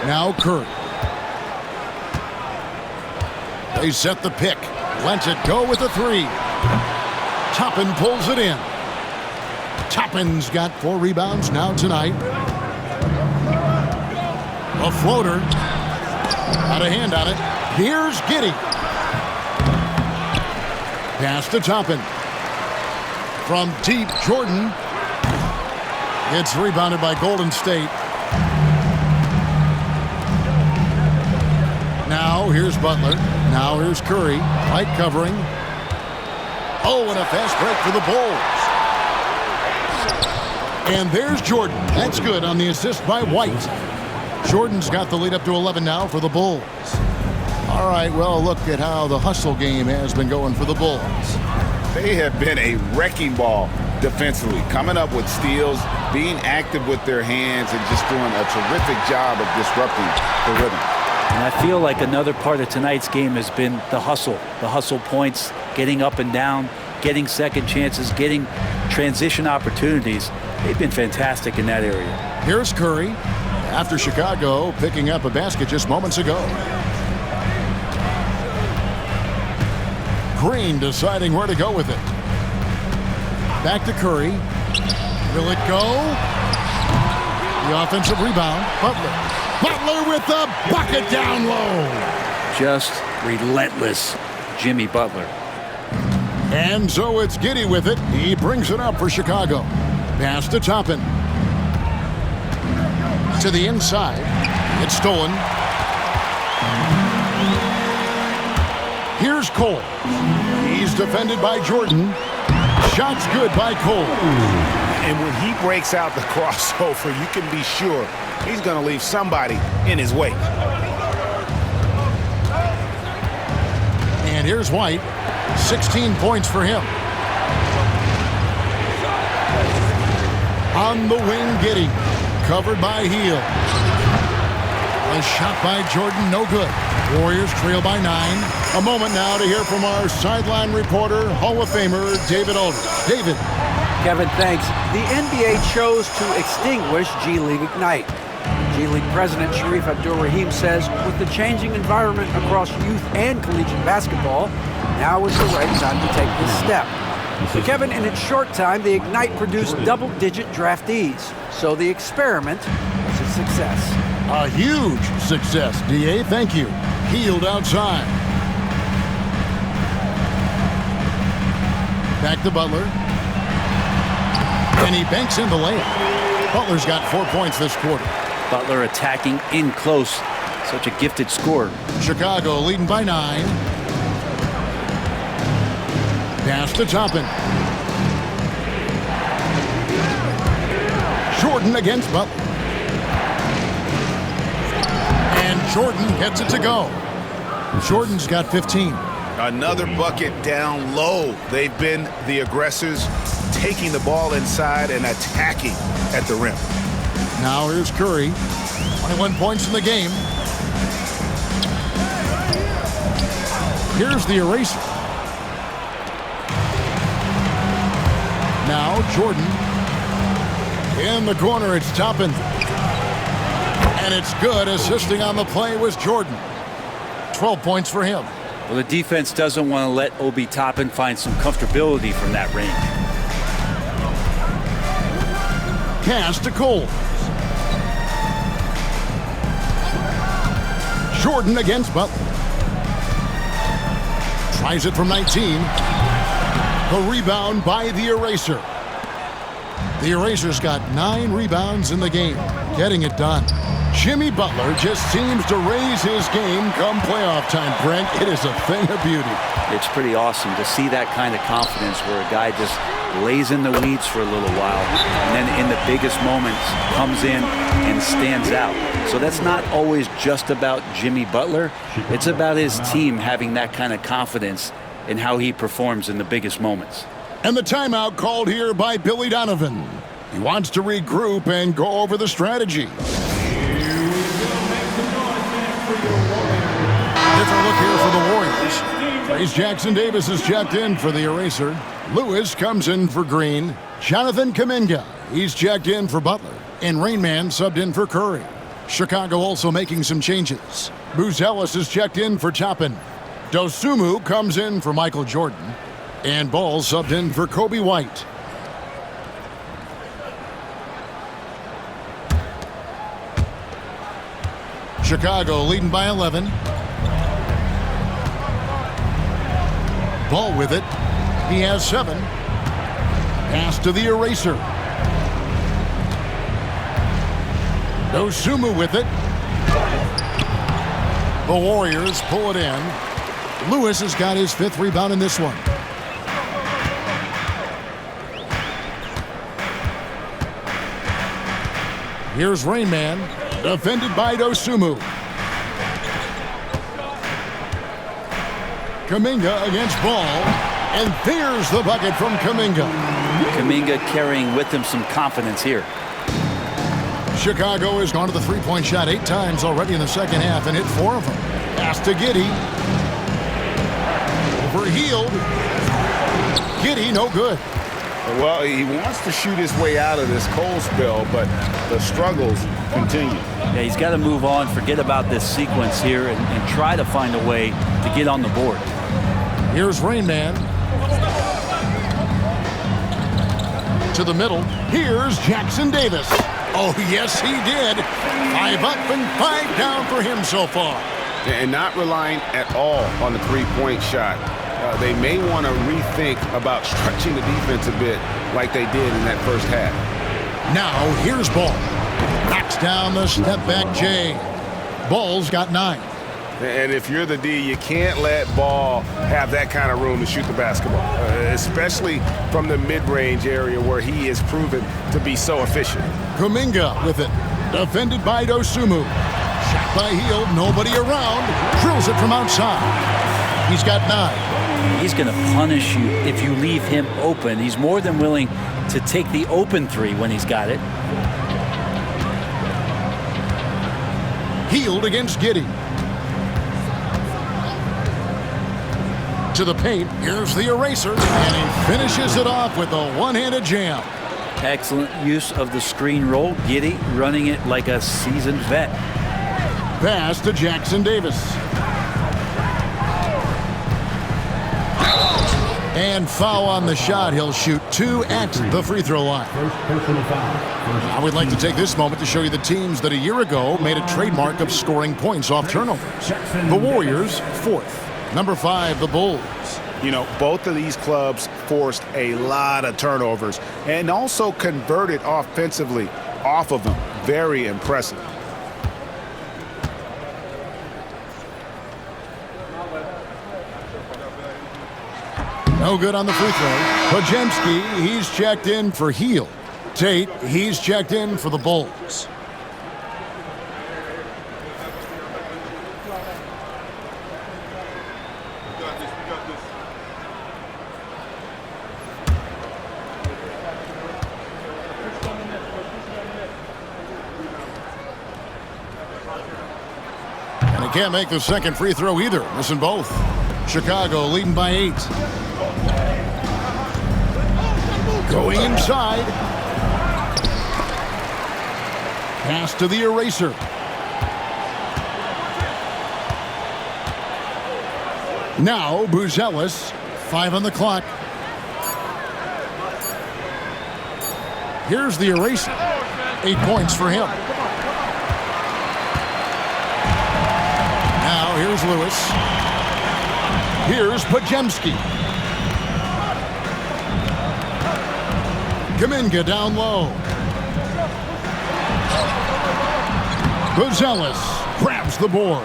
Now Curry. They set the pick. Lets it go with a 3. Toppin pulls it in. Toppin's got 4 rebounds now tonight. A floater. Got a hand on it. Here's Giddey. Pass to Toppin. From deep, Jordan. It's rebounded by Golden State. Now here's Butler. Now here's Curry. White covering. Oh, and a fast break for the Bulls. And there's Jordan. That's good on the assist by White. Jordan's got the lead up to 11 now for the Bulls. All right, well, look at how the hustle game has been going for the Bulls. They have been a wrecking ball defensively, coming up with steals, being active with their hands, and just doing a terrific job of disrupting the rhythm. And I feel like another part of tonight's game has been the hustle points, getting up and down, getting second chances, getting transition opportunities. They've been fantastic in that area. Here's Curry after Chicago picking up a basket just moments ago. Green deciding where to go with it. Back to Curry. Will it go? The offensive rebound. Butler with the bucket down low. Just relentless Jimmy Butler. And so it's Giddey with it. He brings it up for Chicago. Pass to Toppin. To the inside. It's stolen. Here's Cole. He's defended by Jordan. Shot's good by Cole. And when he breaks out the crossover, you can be sure he's going to leave somebody in his wake. And here's White. 16 points for him. On the wing, Giddey. Covered by Hield. A shot by Jordan, no good. Warriors trail by 9. A moment now to hear from our sideline reporter, Hall of Famer David Aldridge. David. Kevin, thanks. The NBA chose to extinguish G League Ignite. G League president Sharif Abdur-Rahim says with the changing environment across youth and collegiate basketball, now is the right time to take this step. So Kevin, in its short time, the Ignite produced double-digit draftees. So the experiment was a success. A huge success, D.A. Thank you. Hield outside. Back to Butler. And he banks in the layup. Butler's got 4 points this quarter. Butler attacking in close. Such a gifted scorer. Chicago leading by 9. Pass to Toppin. Jordan against Butler. And Jordan gets it to go. Jordan's got 15. Another bucket down low. They've been the aggressors, taking the ball inside and attacking at the rim. Now here's Curry. 21 points in the game. Here's the eraser. Now Jordan. In the corner, it's Toppin. And it's good. Assisting on the play was Jordan. 12 points for him. Well, the defense doesn't want to let Obi Toppin find some comfortability from that range. Pass to Cole. Jordan against Butler. Tries it from 19. The rebound by the eraser. The eraser's got 9 rebounds in the game, getting it done. Jimmy Butler just seems to raise his game come playoff time, Brent. It is a thing of beauty. It's pretty awesome to see that kind of confidence where a guy just lays in the weeds for a little while and then in the biggest moments comes in and stands out. So that's not always just about Jimmy Butler. It's about his team having that kind of confidence in how he performs in the biggest moments. And the timeout called here by Billy Donovan. He wants to regroup and go over the strategy. Different look here for the Warriors. Trace Jackson Davis is checked in for the eraser. Lewis comes in for Green. Jonathan Kuminga, he's checked in for Butler. And Rainman subbed in for Curry. Chicago also making some changes. Booz Ellis is checked in for Toppin. Dosunmu comes in for Michael Jordan. And Ball subbed in for Kobe White. Chicago leading by 11. Ball with it. He has 7. Pass to the eraser. Dosunmu with it. The Warriors pull it in. Lewis has got his 5th rebound in this one. Here's Rainman, defended by Dosunmu. Kuminga against Ball, and there's the bucket from Kuminga. Kuminga carrying with him some confidence here. Chicago has gone to the three-point shot 8 times already in the second half and hit 4 of them. Pass to Giddey. Over Hield. Giddey, no good. Well, he wants to shoot his way out of this cold spell, but the struggles continue. Yeah, he's got to move on, forget about this sequence here, and try to find a way to get on the board. Here's Rainman. To the middle. Here's Jackson Davis. Oh, yes, he did. 5 up and 5 down for him so far. And not relying at all on the three-point shot. They may want to rethink about stretching the defense a bit like they did in that first half. Now, here's Ball. Knocks down the step-back J. Ball's got 9. And if you're the D, you can't let Ball have that kind of room to shoot the basketball, especially from the mid-range area where he is proven to be so efficient. Kuminga with it. Defended by Dosunmu. Shot by Hield. Nobody around. Drills it from outside. He's got 9. He's going to punish you if you leave him open. He's more than willing to take the open 3 when he's got it. Hield against Giddey. To the paint. Here's the eraser. And he finishes it off with a one-handed jam. Excellent use of the screen roll. Giddey running it like a seasoned vet. Pass to Jackson Davis. And foul on the shot. He'll shoot 2 at the free throw line. I would like to take this moment to show you the teams that a year ago made a trademark of scoring points off turnovers. The Warriors, 4th. Number 5, the Bulls. You know, both of these clubs forced a lot of turnovers and also converted offensively off of them. Very impressive. No good on the free throw. Podziemski, he's checked in for Heel. Tate, he's checked in for the Bulls. And he can't make the second free throw either, missing both. Chicago leading by 8. Going inside. Pass to the eraser. Now Buzelis, 5 on the clock. Here's the eraser. 8 points for him. Now here's Lewis. Here's Podziemski. Kuminga down low. Buzelis grabs the board.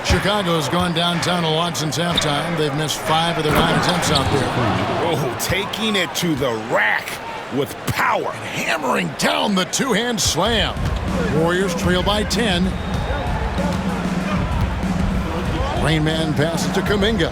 Chicago's gone downtown a lot since halftime. They've missed 5 of their 9 attempts out there. Oh, taking it to the rack with power. Hammering down the two-hand slam. Warriors trail by 10. Rain Man passes to Kuminga.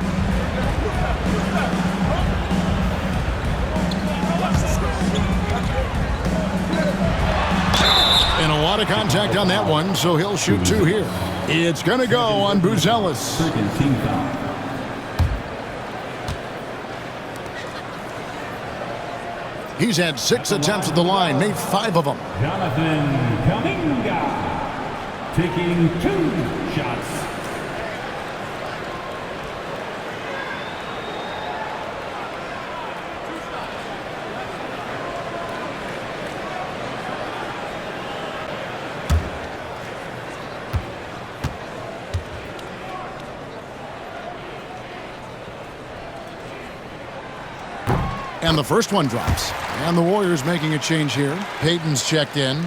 And a lot of contact on that one, so he'll shoot 2 here. It's going to go on Buzelis. Second team foul. He's had 6 attempts at the line, made 5 of them. Jonathan Kuminga taking 2 shots. And the first one drops. And the Warriors making a change here. Payton's checked in.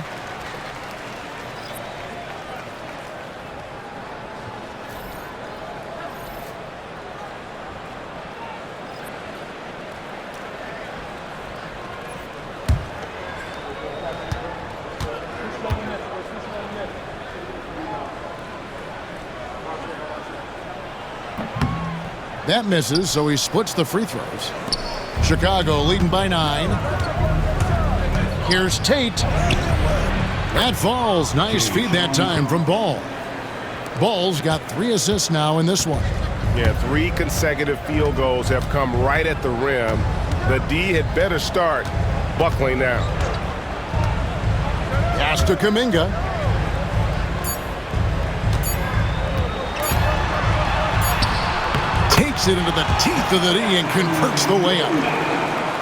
That misses, so he splits the free throws. Chicago leading by 9. Here's Tate. That falls. Nice feed that time from Ball. Ball's got 3 assists now in this one. Yeah, 3 consecutive field goals have come right at the rim. The D had better start buckling now. Pass to Kuminga. Takes it into the teeth of the D and converts the layup.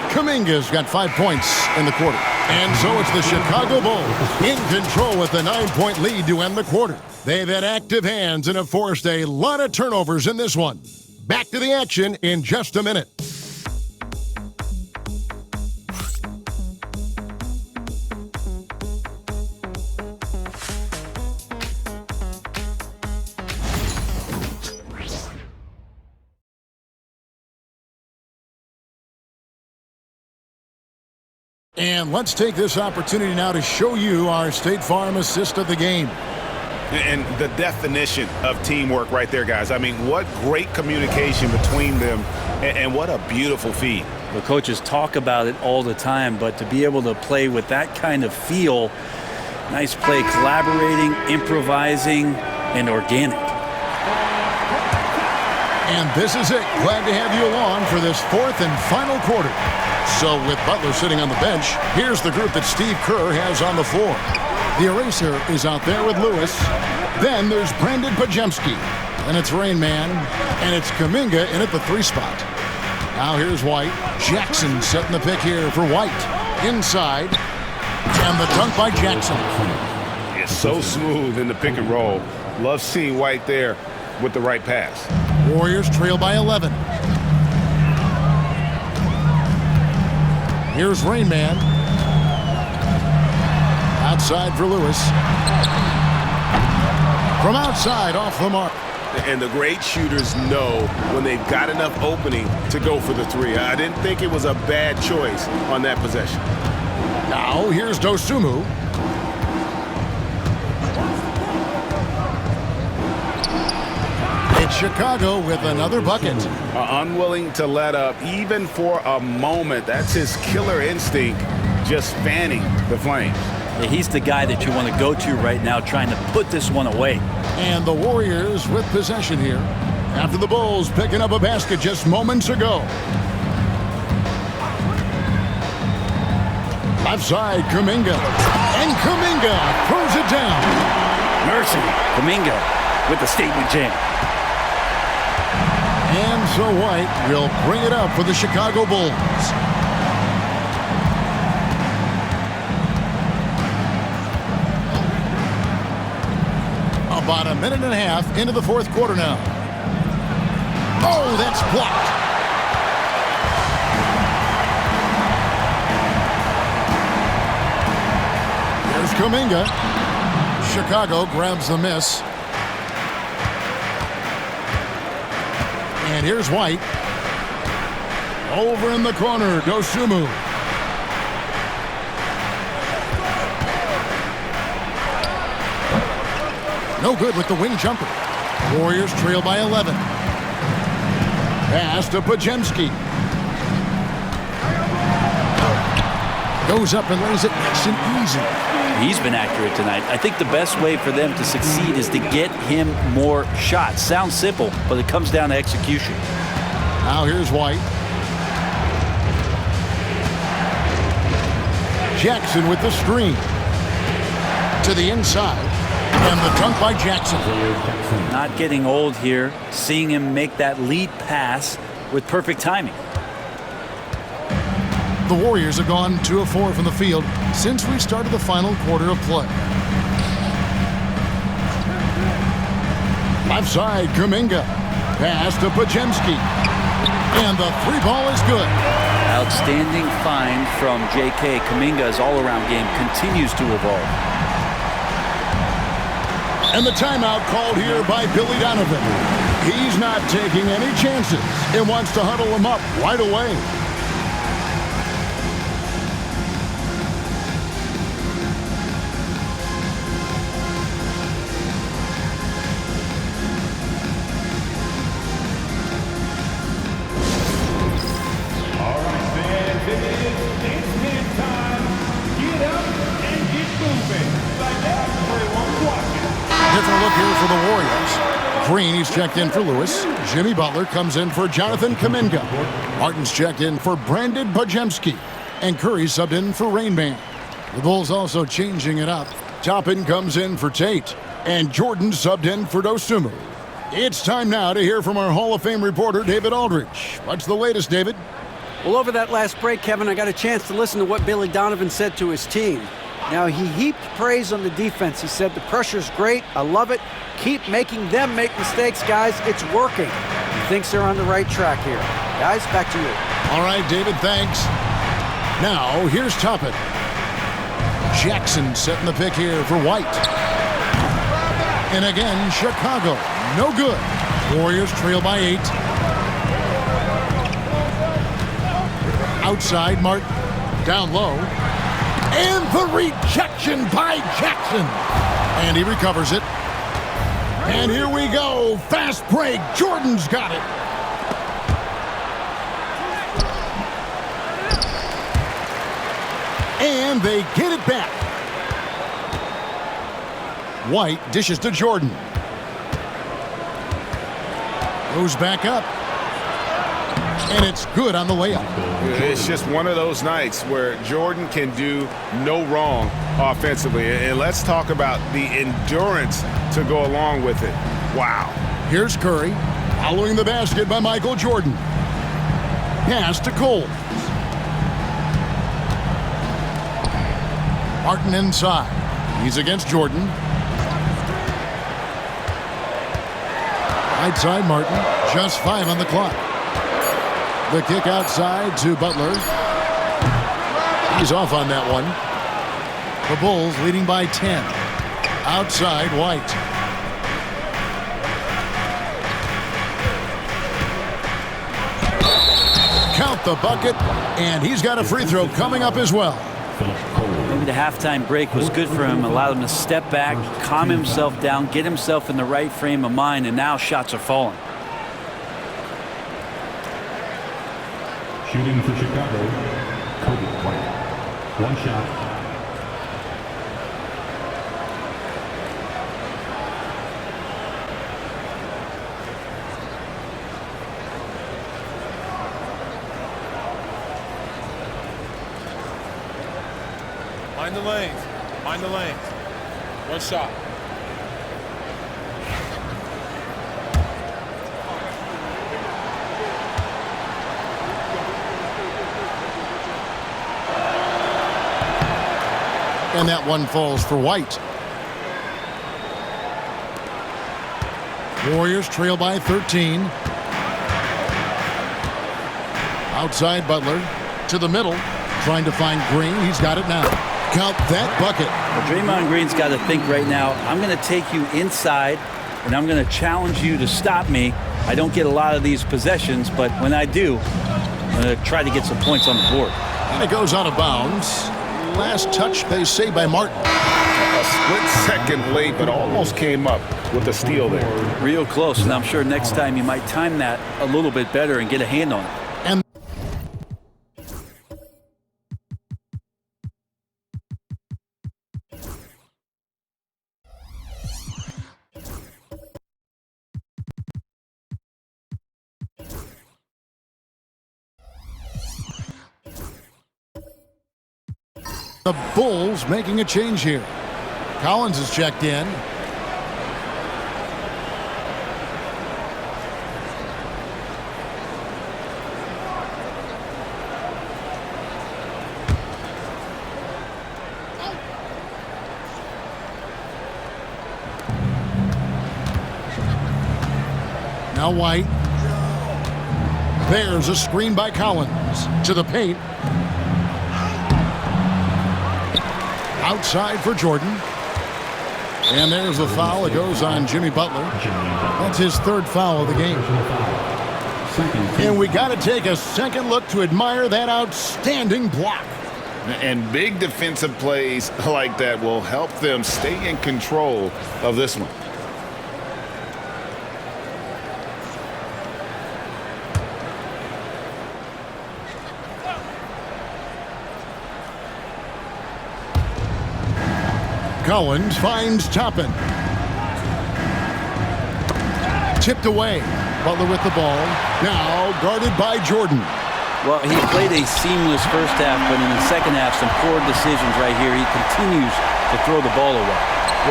Kuminga's got 5 points in the quarter. And so it's the Chicago Bulls in control with a 9-point lead to end the quarter. They've had active hands and have forced a lot of turnovers in this one. Back to the action in just a minute. And let's take this opportunity now to show you our State Farm assist of the game. And the definition of teamwork right there, guys. I mean, what great communication between them, and what a beautiful feed. The coaches talk about it all the time, but to be able to play with that kind of feel, nice play, collaborating, improvising, and organic. And this is it. Glad to have you along for this 4th and final quarter. So with Butler sitting on the bench, here's the group that Steve Kerr has on the floor. The eraser is out there with Lewis. Then there's Brandon Podziemski. And it's Rain Man. And it's Kuminga in at the 3 spot. Now here's White. Jackson setting the pick here for White. Inside. And the dunk by Jackson. It's so smooth in the pick and roll. Love seeing White there with the right pass. Warriors trail by 11. Here's Rain Man. Outside for Lewis. From outside, off the mark. And the great shooters know when they've got enough opening to go for the 3. I didn't think it was a bad choice on that possession. Now, here's Dosunmu. It's Chicago with another bucket. Unwilling to let up even for a moment. That's his killer instinct, just fanning the flames. Yeah, he's the guy that you want to go to right now, trying to put this one away. And the Warriors with possession here after the Bulls picking up a basket just moments ago. Left side, Kuminga. And Kuminga throws it down. Mercy. Kuminga with the statement jam. And so White will bring it up for the Chicago Bulls. About a minute and a half into the 4th quarter now. Oh, that's blocked. There's Kuminga. Chicago grabs the miss. And here's White. Over in the corner, Dosunmu. No good with the wing jumper. Warriors trail by 11. Pass to Podziemski. Goes up and lays it nice and easy. He's been accurate tonight. I think the best way for them to succeed is to get him more shots. Sounds simple, but it comes down to execution. Now here's White. Jackson with the screen. To the inside. And the dunk by Jackson. Not getting old here. Seeing him make that lead pass with perfect timing. The Warriors have gone 2 of 4 from the field since we started the final quarter of play. Left side, Kuminga. Pass to Podziemski. And the 3 ball is good. Outstanding find from J.K. Kuminga's all-around game continues to evolve. And the timeout called here by Billy Donovan. He's not taking any chances and wants to huddle him up right away. Green, he's checked in for Lewis. Jimmy Butler comes in for Jonathan Kuminga. Martin's checked in for Brandon Podziemski. And Curry subbed in for Rain Man. The Bulls also changing it up. Toppin comes in for Tate. And Jordan subbed in for Dosunmu. It's time now to hear from our Hall of Fame reporter, David Aldridge. What's the latest, David? Well, over that last break, Kevin, I got a chance to listen to what Billy Donovan said to his team. Now, he heaped praise on the defense. He said, the pressure's great. I love it. Keep making them make mistakes, guys. It's working. He thinks they're on the right track here. Guys, back to you. All right, David, thanks. Now, here's Toppin. Jackson setting the pick here for White. And again, Chicago. No good. Warriors trail by 8. Outside, Martin. Down low. And the rejection by Jackson. And he recovers it. And here we go. Fast break. Jordan's got it. And they get it back. White dishes to Jordan. Goes back up. And it's good on the way up. It's just one of those nights where Jordan can do no wrong offensively. And let's talk about the endurance to go along with it. Wow. Here's Curry, following the basket by Michael Jordan. Pass to Cole. Martin inside. He's against Jordan. Right side Martin. Just 5 on the clock. The kick outside to Butler. He's off on that one. The Bulls leading by 10. Outside White. Count the bucket, and he's got a free throw coming up as well. Maybe the halftime break was good for him, allowed him to step back, calm himself down, get himself in the right frame of mind, and now shots are falling. Shooting for Chicago, Kobe White. One shot. Mind the lanes. Mind the lanes. One shot. And that one falls for White. Warriors trail by 13. Outside Butler to the middle, trying to find Green. He's got it now. Count that bucket. Well, Draymond Green's got to think right now, I'm going to take you inside, and I'm going to challenge you to stop me. I don't get a lot of these possessions, but when I do, I'm going to try to get some points on the board. And it goes out of bounds. Last touch, they say, by Martin. A split second late, but almost came up with a steal there. Real close, and I'm sure next time you might time that a little bit better and get a hand on it. And the Bulls making a change here. Collins is checked in. Now White. There's a screen by Collins to the paint. Outside for Jordan. And there's the foul. It goes on Jimmy Butler. That's his third foul of the game. And we got to take a second look to admire that outstanding block. And big defensive plays like that will help them stay in control of this one. Collins finds Toppin. Tipped away. Butler with the ball. Now guarded by Jordan. Well, he played a seamless first half, but in the second half, some poor decisions right here. He continues to throw the ball away.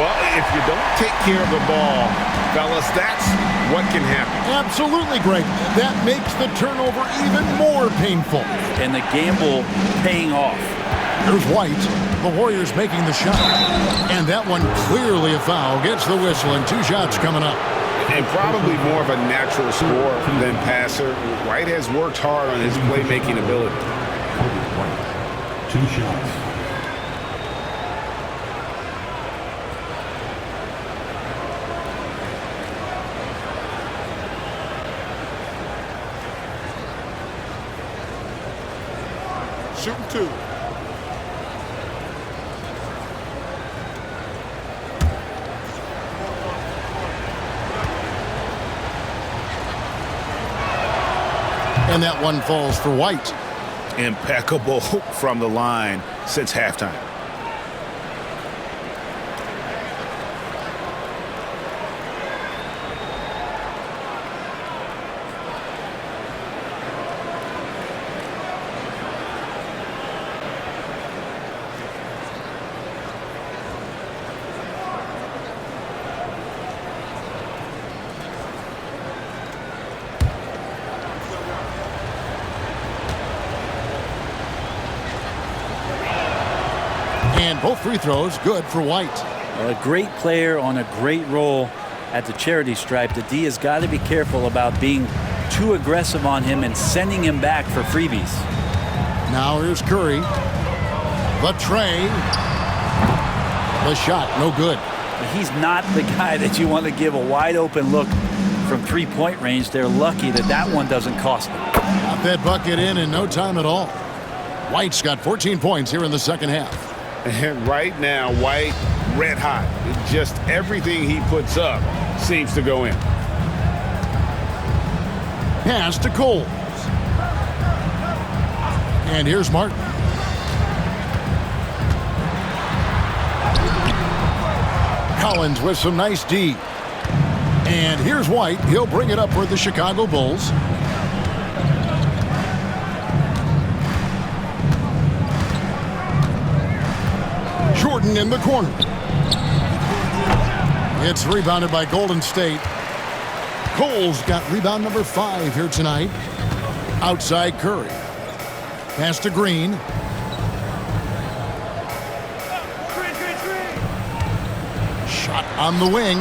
Well, if you don't take care of the ball, fellas, that's what can happen. Absolutely, Greg. That makes the turnover even more painful. And the gamble paying off. There's White. The Warriors making the shot. And that one clearly a foul. Gets the whistle, and 2 shots coming up. And probably more of a natural scorer than passer. White has worked hard on his playmaking ability. 2 shots. Shooting 2. And that one falls for White. Impeccable from the line since halftime. And both free throws good for White. A great player on a great role at the charity stripe. The D has got to be careful about being too aggressive on him and sending him back for freebies. Now here's Curry. The tray. The shot, no good. He's not the guy that you want to give a wide open look from three-point range. They're lucky that that one doesn't cost them. Got that bucket in no time at all. White's got 14 points here in the second half. And right now, White, red hot. Just everything he puts up seems to go in. Pass to Coles. And here's Martin. Collins with some nice D. And here's White. He'll bring it up for the Chicago Bulls. Jordan in the corner. It's rebounded by Golden State. Coles got rebound number 5 here tonight. Outside Curry. Pass to Green. Shot on the wing.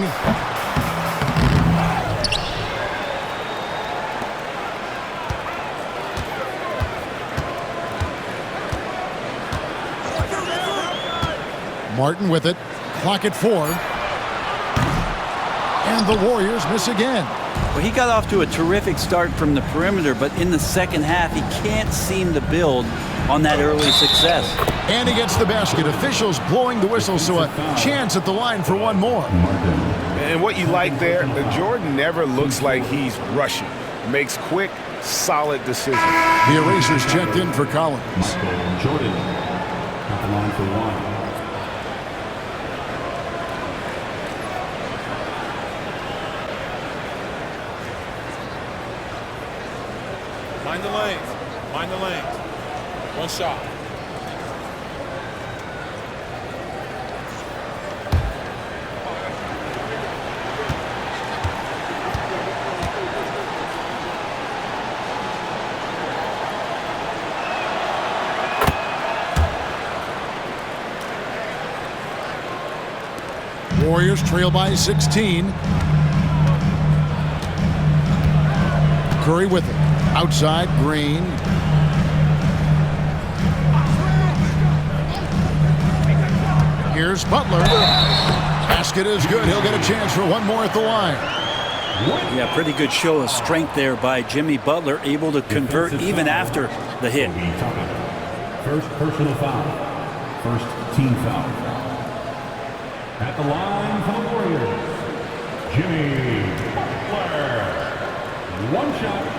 Martin with it. Clock at 4. And the Warriors miss again. Well, he got off to a terrific start from the perimeter, but in the second half, he can't seem to build on that early success. And he gets the basket. Officials blowing the whistle, so a chance at the line for one more. And what you like there, Jordan never looks like he's rushing. Makes quick, solid decisions. The erasers checked in for Collins. Michael Jordan at the line for 1. Mind the lanes. Mind the lanes. One shot. Warriors trail by 16. Curry with it. Outside, Green. Here's Butler. Basket is good. He'll get a chance for one more at the line. Yeah, pretty good show of strength there by Jimmy Butler, able to convert even after the hit. First personal foul. First team foul. At the line for the Warriors, Jimmy Butler. One shot.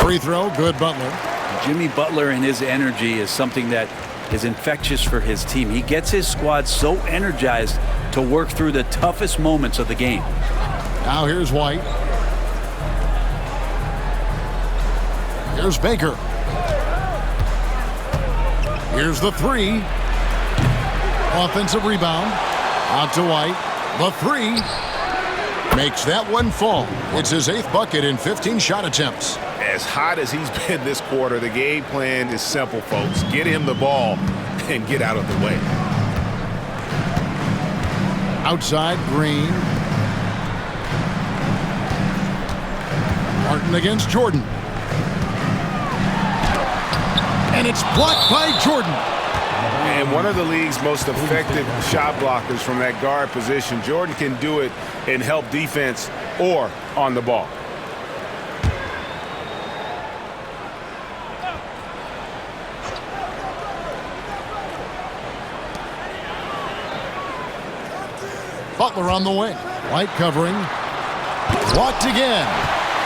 Free throw, good Butler. Jimmy Butler and his energy is something that is infectious for his team. He gets his squad so energized to work through the toughest moments of the game. Now here's White. Here's Baker. Here's the 3. Offensive rebound. Out to White. The 3. Makes that one fall. It's his 8th bucket in 15 shot attempts. As hot as he's been this quarter, the game plan is simple, folks. Get him the ball and get out of the way. Outside, Green. Martin against Jordan. And it's blocked by Jordan. And one of the league's most effective shot blockers from that guard position. Jordan can do it and help defense or on the ball. Butler on the wing. White covering. Blocked again.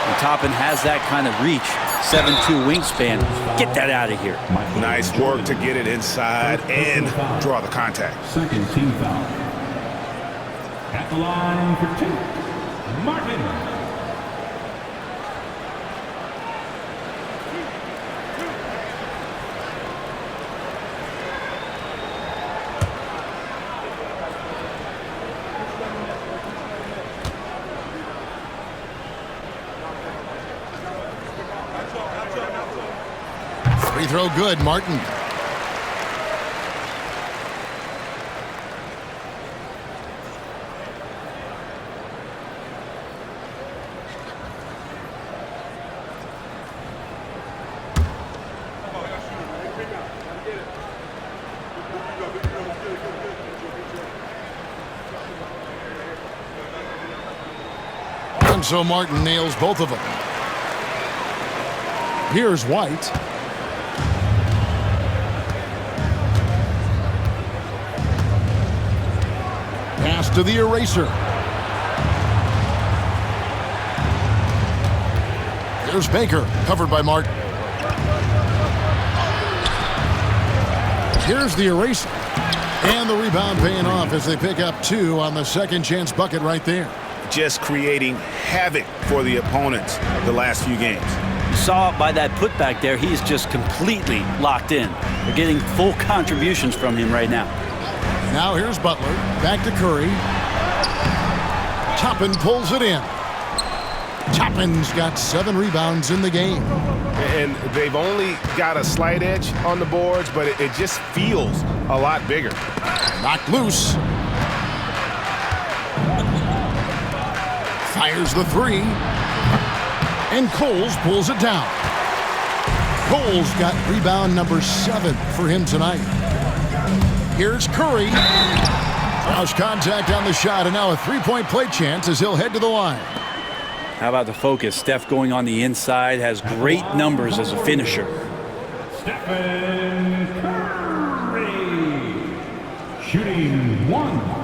And Toppin has that kind of reach. 7'2" wingspan. Get that out of here. Nice work to get it inside and draw the contact. Second team foul. At the line for 2, Martin. Free throw good, Martin. And so Martin nails both of them. Here's White. Pass to the eraser. Here's Baker, covered by Martin. Here's the eraser. And the rebound paying off as they pick up 2 on the second chance bucket right there. Just creating havoc for the opponents the last few games. You saw by that putback there, he's just completely locked in. They're getting full contributions from him right now. Now here's Butler. Back to Curry. Toppin pulls it in. Toppin's got 7 rebounds in the game. And they've only got a slight edge on the boards, but it just feels a lot bigger. Knocked loose. Fires the 3. And Coles pulls it down. Coles got rebound number 7 for him tonight. Here's Curry. Cross contact on the shot, and now a 3-point play chance as he'll head to the line. How about the focus? Steph going on the inside, has great numbers as a finisher. Stephen Curry, shooting 1.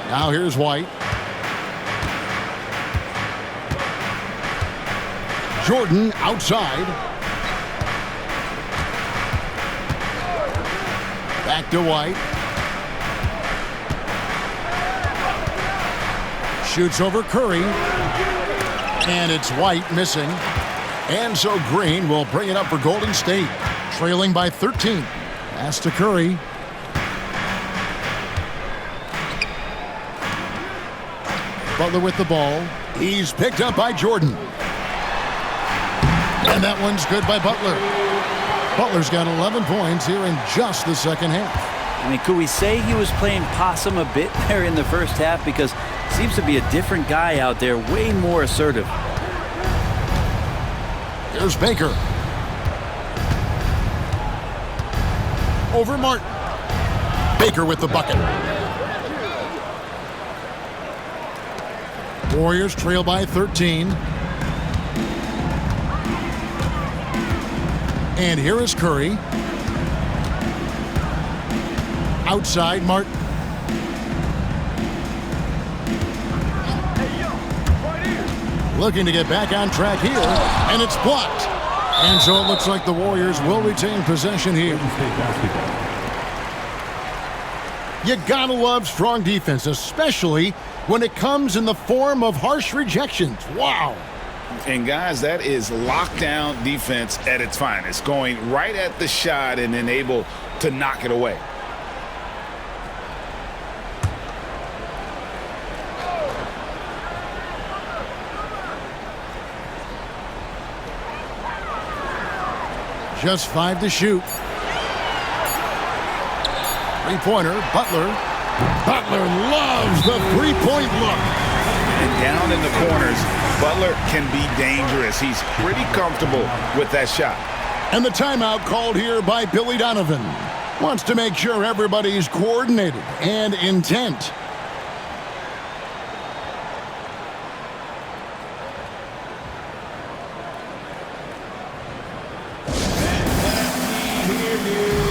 Now here's White. Jordan outside. Back to White. Shoots over Curry. And it's White missing. And so Green will bring it up for Golden State. Trailing by 13. Pass to Curry. Butler with the ball. He's picked up by Jordan. And that one's good by Butler. Butler's got 11 points here in just the second half. I mean, could we say he was playing possum a bit there in the first half? Because he seems to be a different guy out there, way more assertive. Here's Baker. Over Martin. Baker with the bucket. Warriors trail by 13. And here is Curry. Outside, Martin. Looking to get back on track here, and it's blocked. And so it looks like the Warriors will retain possession here. You gotta love strong defense, especially when it comes in the form of harsh rejections. Wow. And guys, that is lockdown defense at its finest, going right at the shot and then able to knock it away. Just 5 to shoot. Three-pointer, Butler. Butler loves the three-point look. And down in the corners, Butler can be dangerous. He's pretty comfortable with that shot. And the timeout called here by Billy Donovan. Wants to make sure everybody's coordinated and intent.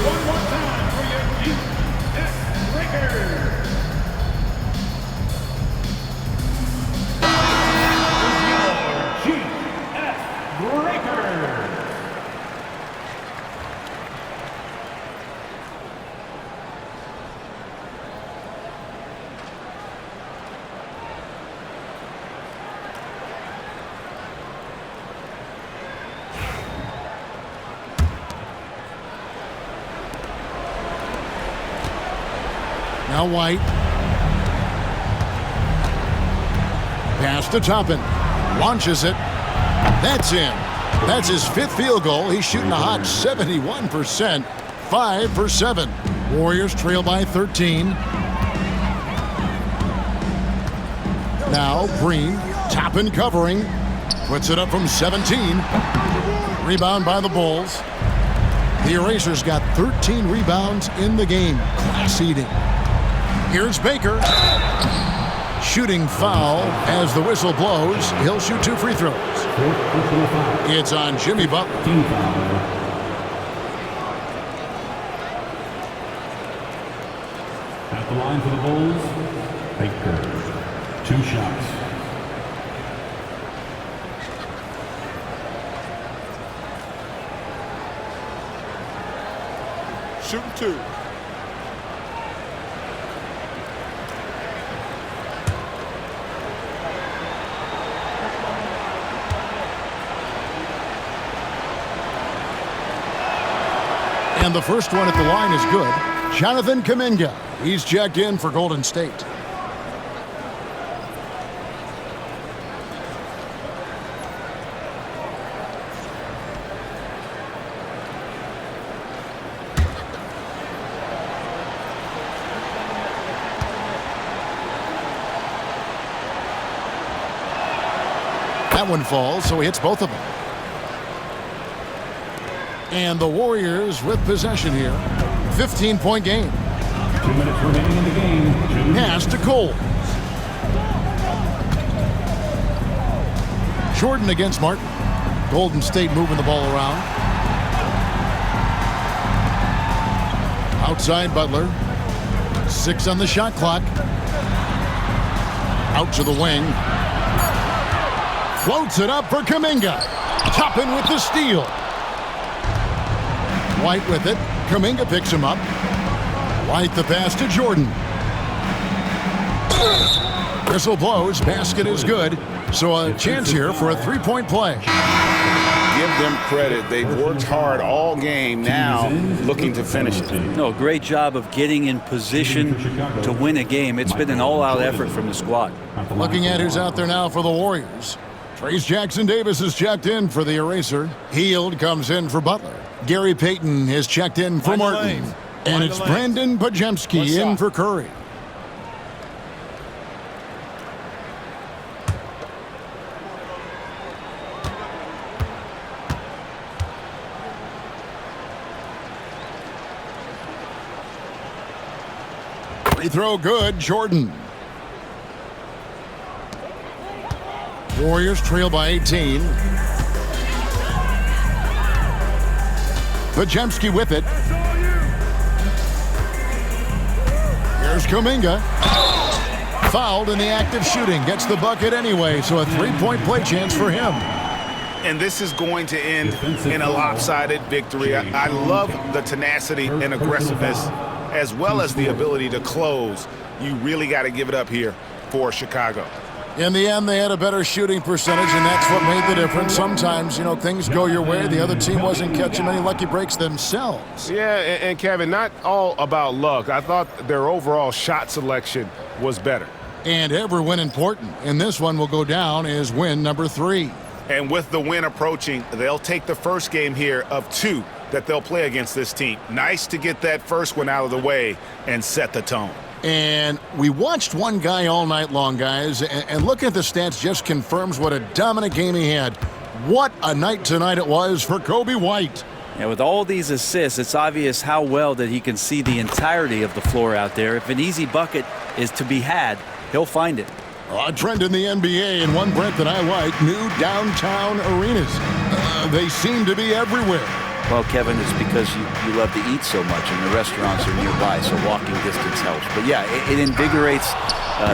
One more time for your GS Breakers. Your GS Breakers. Now White. Pass to Toppin. Launches it. That's in. That's his 5th field goal. He's shooting a hot 71%. 5 for 7. Warriors trail by 13. Now Green. Toppin covering. Puts it up from 17. Rebound by the Bulls. The Erasers got 13 rebounds in the game. Class eating. Here's Baker. Shooting foul as the whistle blows. He'll shoot 2 free throws. It's on Jimmy Butler. At the line for the Bulls, Baker. 2 shots. Shooting 2. And the first one at the line is good. Jonathan Kuminga. He's checked in for Golden State. That one falls, so he hits both of them. And the Warriors with possession here. 15-point game. 2 minutes remaining in the game. Pass to Cole. Jordan against Martin. Golden State moving the ball around. Outside Butler. 6 on the shot clock. Out to the wing. Floats it up for Kuminga. Toppin with the steal. White with it. Kuminga picks him up. White the pass to Jordan. Whistle blows. Basket is good. So a chance here for a 3-point play. Give them credit. They've worked hard all game, now looking to finish it. No, great job of getting in position to win a game. It's been an all-out effort from the squad. Looking at who's out there now for the Warriors. Trace Jackson-Davis is checked in for the Eraser. Hield comes in for Butler. Gary Payton is checked in for Martin. And it's Brandon Podziemski in for Curry. Free throw good, Jordan. Warriors trail by 18. Podziemski with it. Here's Kuminga. Fouled in the act of shooting. Gets the bucket anyway, so a 3-point play chance for him. And this is going to end in a lopsided victory. I love the tenacity and aggressiveness as well as the ability to close. You really got to give it up here for Chicago. In the end, they had a better shooting percentage, and that's what made the difference. Sometimes, you know, things go your way. The other team wasn't catching many lucky breaks themselves. Yeah, and Kevin, not all about luck. I thought their overall shot selection was better. And every win important. And this one will go down as win number 3. And with the win approaching, they'll take the first game here of 2 that they'll play against this team. Nice to get that first one out of the way and set the tone. And we watched one guy all night long, guys, and looking at the stats just confirms what a dominant game he had. What a night tonight it was for Coby White. Yeah, with all these assists, it's obvious how well that he can see the entirety of the floor out there. If an easy bucket is to be had, he'll find it. A trend in the NBA, and one, Brent, that I like, new downtown arenas. They seem to be everywhere. Well, Kevin, it's because you love to eat so much and the restaurants are nearby, so walking distance helps. But yeah, it invigorates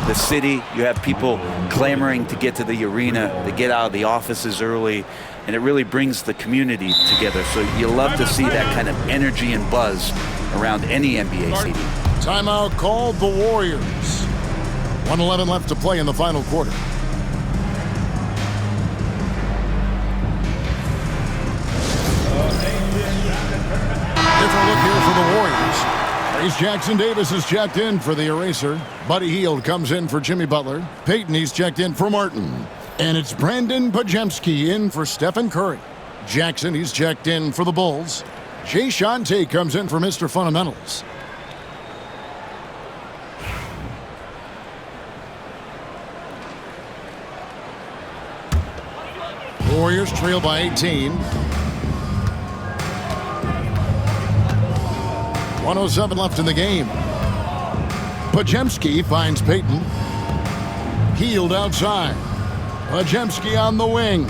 the city. You have people clamoring to get to the arena, to get out of the offices early, and it really brings the community together. So you love to see that kind of energy and buzz around any NBA stadium. Timeout called the Warriors. 1:11 left to play in the final quarter. Different look here for the Warriors. Trace Jackson Davis is checked in for the eraser. Buddy Hield comes in for Jimmy Butler. Peyton, he's checked in for Martin. And it's Brandon Podziemski in for Stephen Curry. Jackson, he's checked in for the Bulls. Jay Shante comes in for Mr. Fundamentals. Warriors trail by 18. 1:07 left in the game. Podziemski finds Peyton. Hield outside. Podziemski on the wing.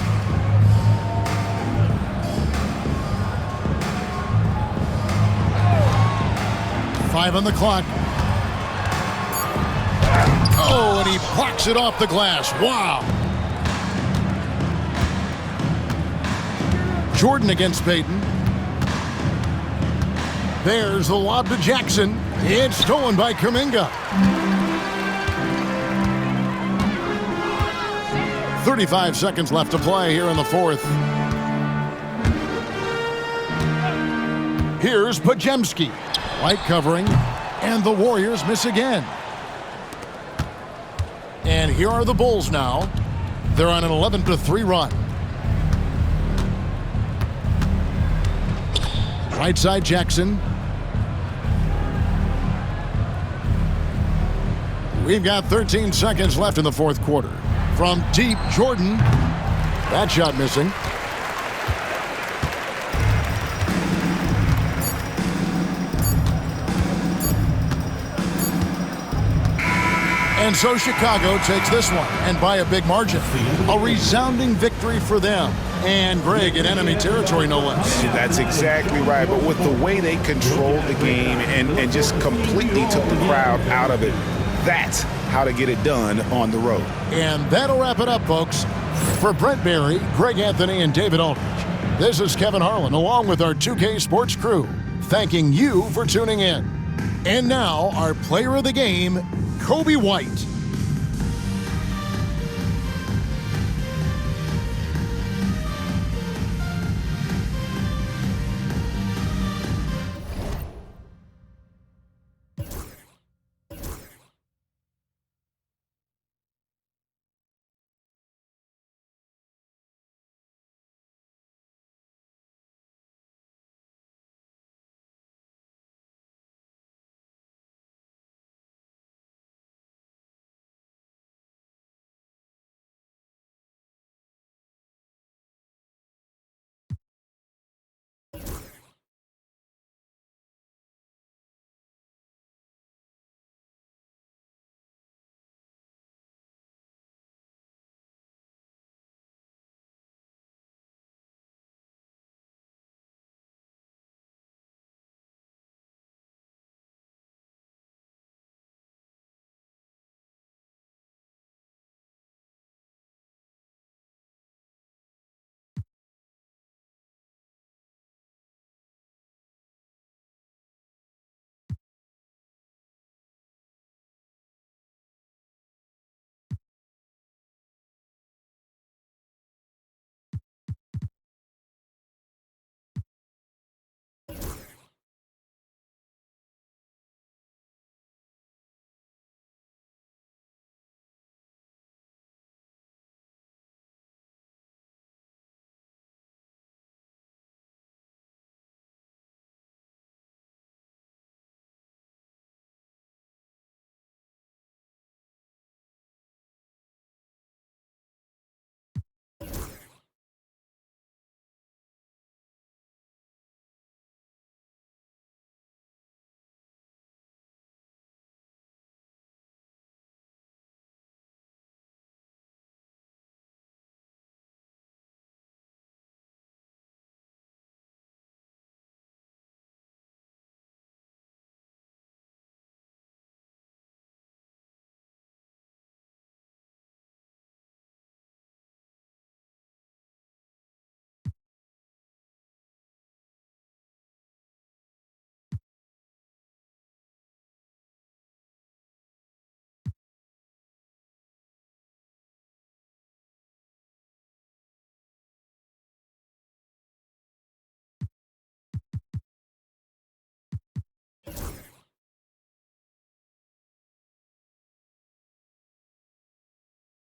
Five on the clock. Oh, and he blocks it off the glass. Wow. Jordan against Peyton. There's the lob to Jackson. It's stolen by Kuminga. 35 seconds left to play here in the fourth. Here's Podziemski. White covering, and the Warriors miss again. And here are the Bulls now. They're on an 11-3 run. Right side Jackson. We've got 13 seconds left in the fourth quarter. From deep, Jordan. That shot missing. And so Chicago takes this one, and by a big margin. A resounding victory for them. And Greg in enemy territory, no less. That's exactly right. But with the way they controlled the game and just completely took the crowd out of it, that's how to get it done on the road. And that'll wrap it up, folks. For Brent Barry, Greg Anthony, and David Aldridge, this is Kevin Harlan, along with our 2K Sports crew, thanking you for tuning in. And now, our player of the game, Kobe White.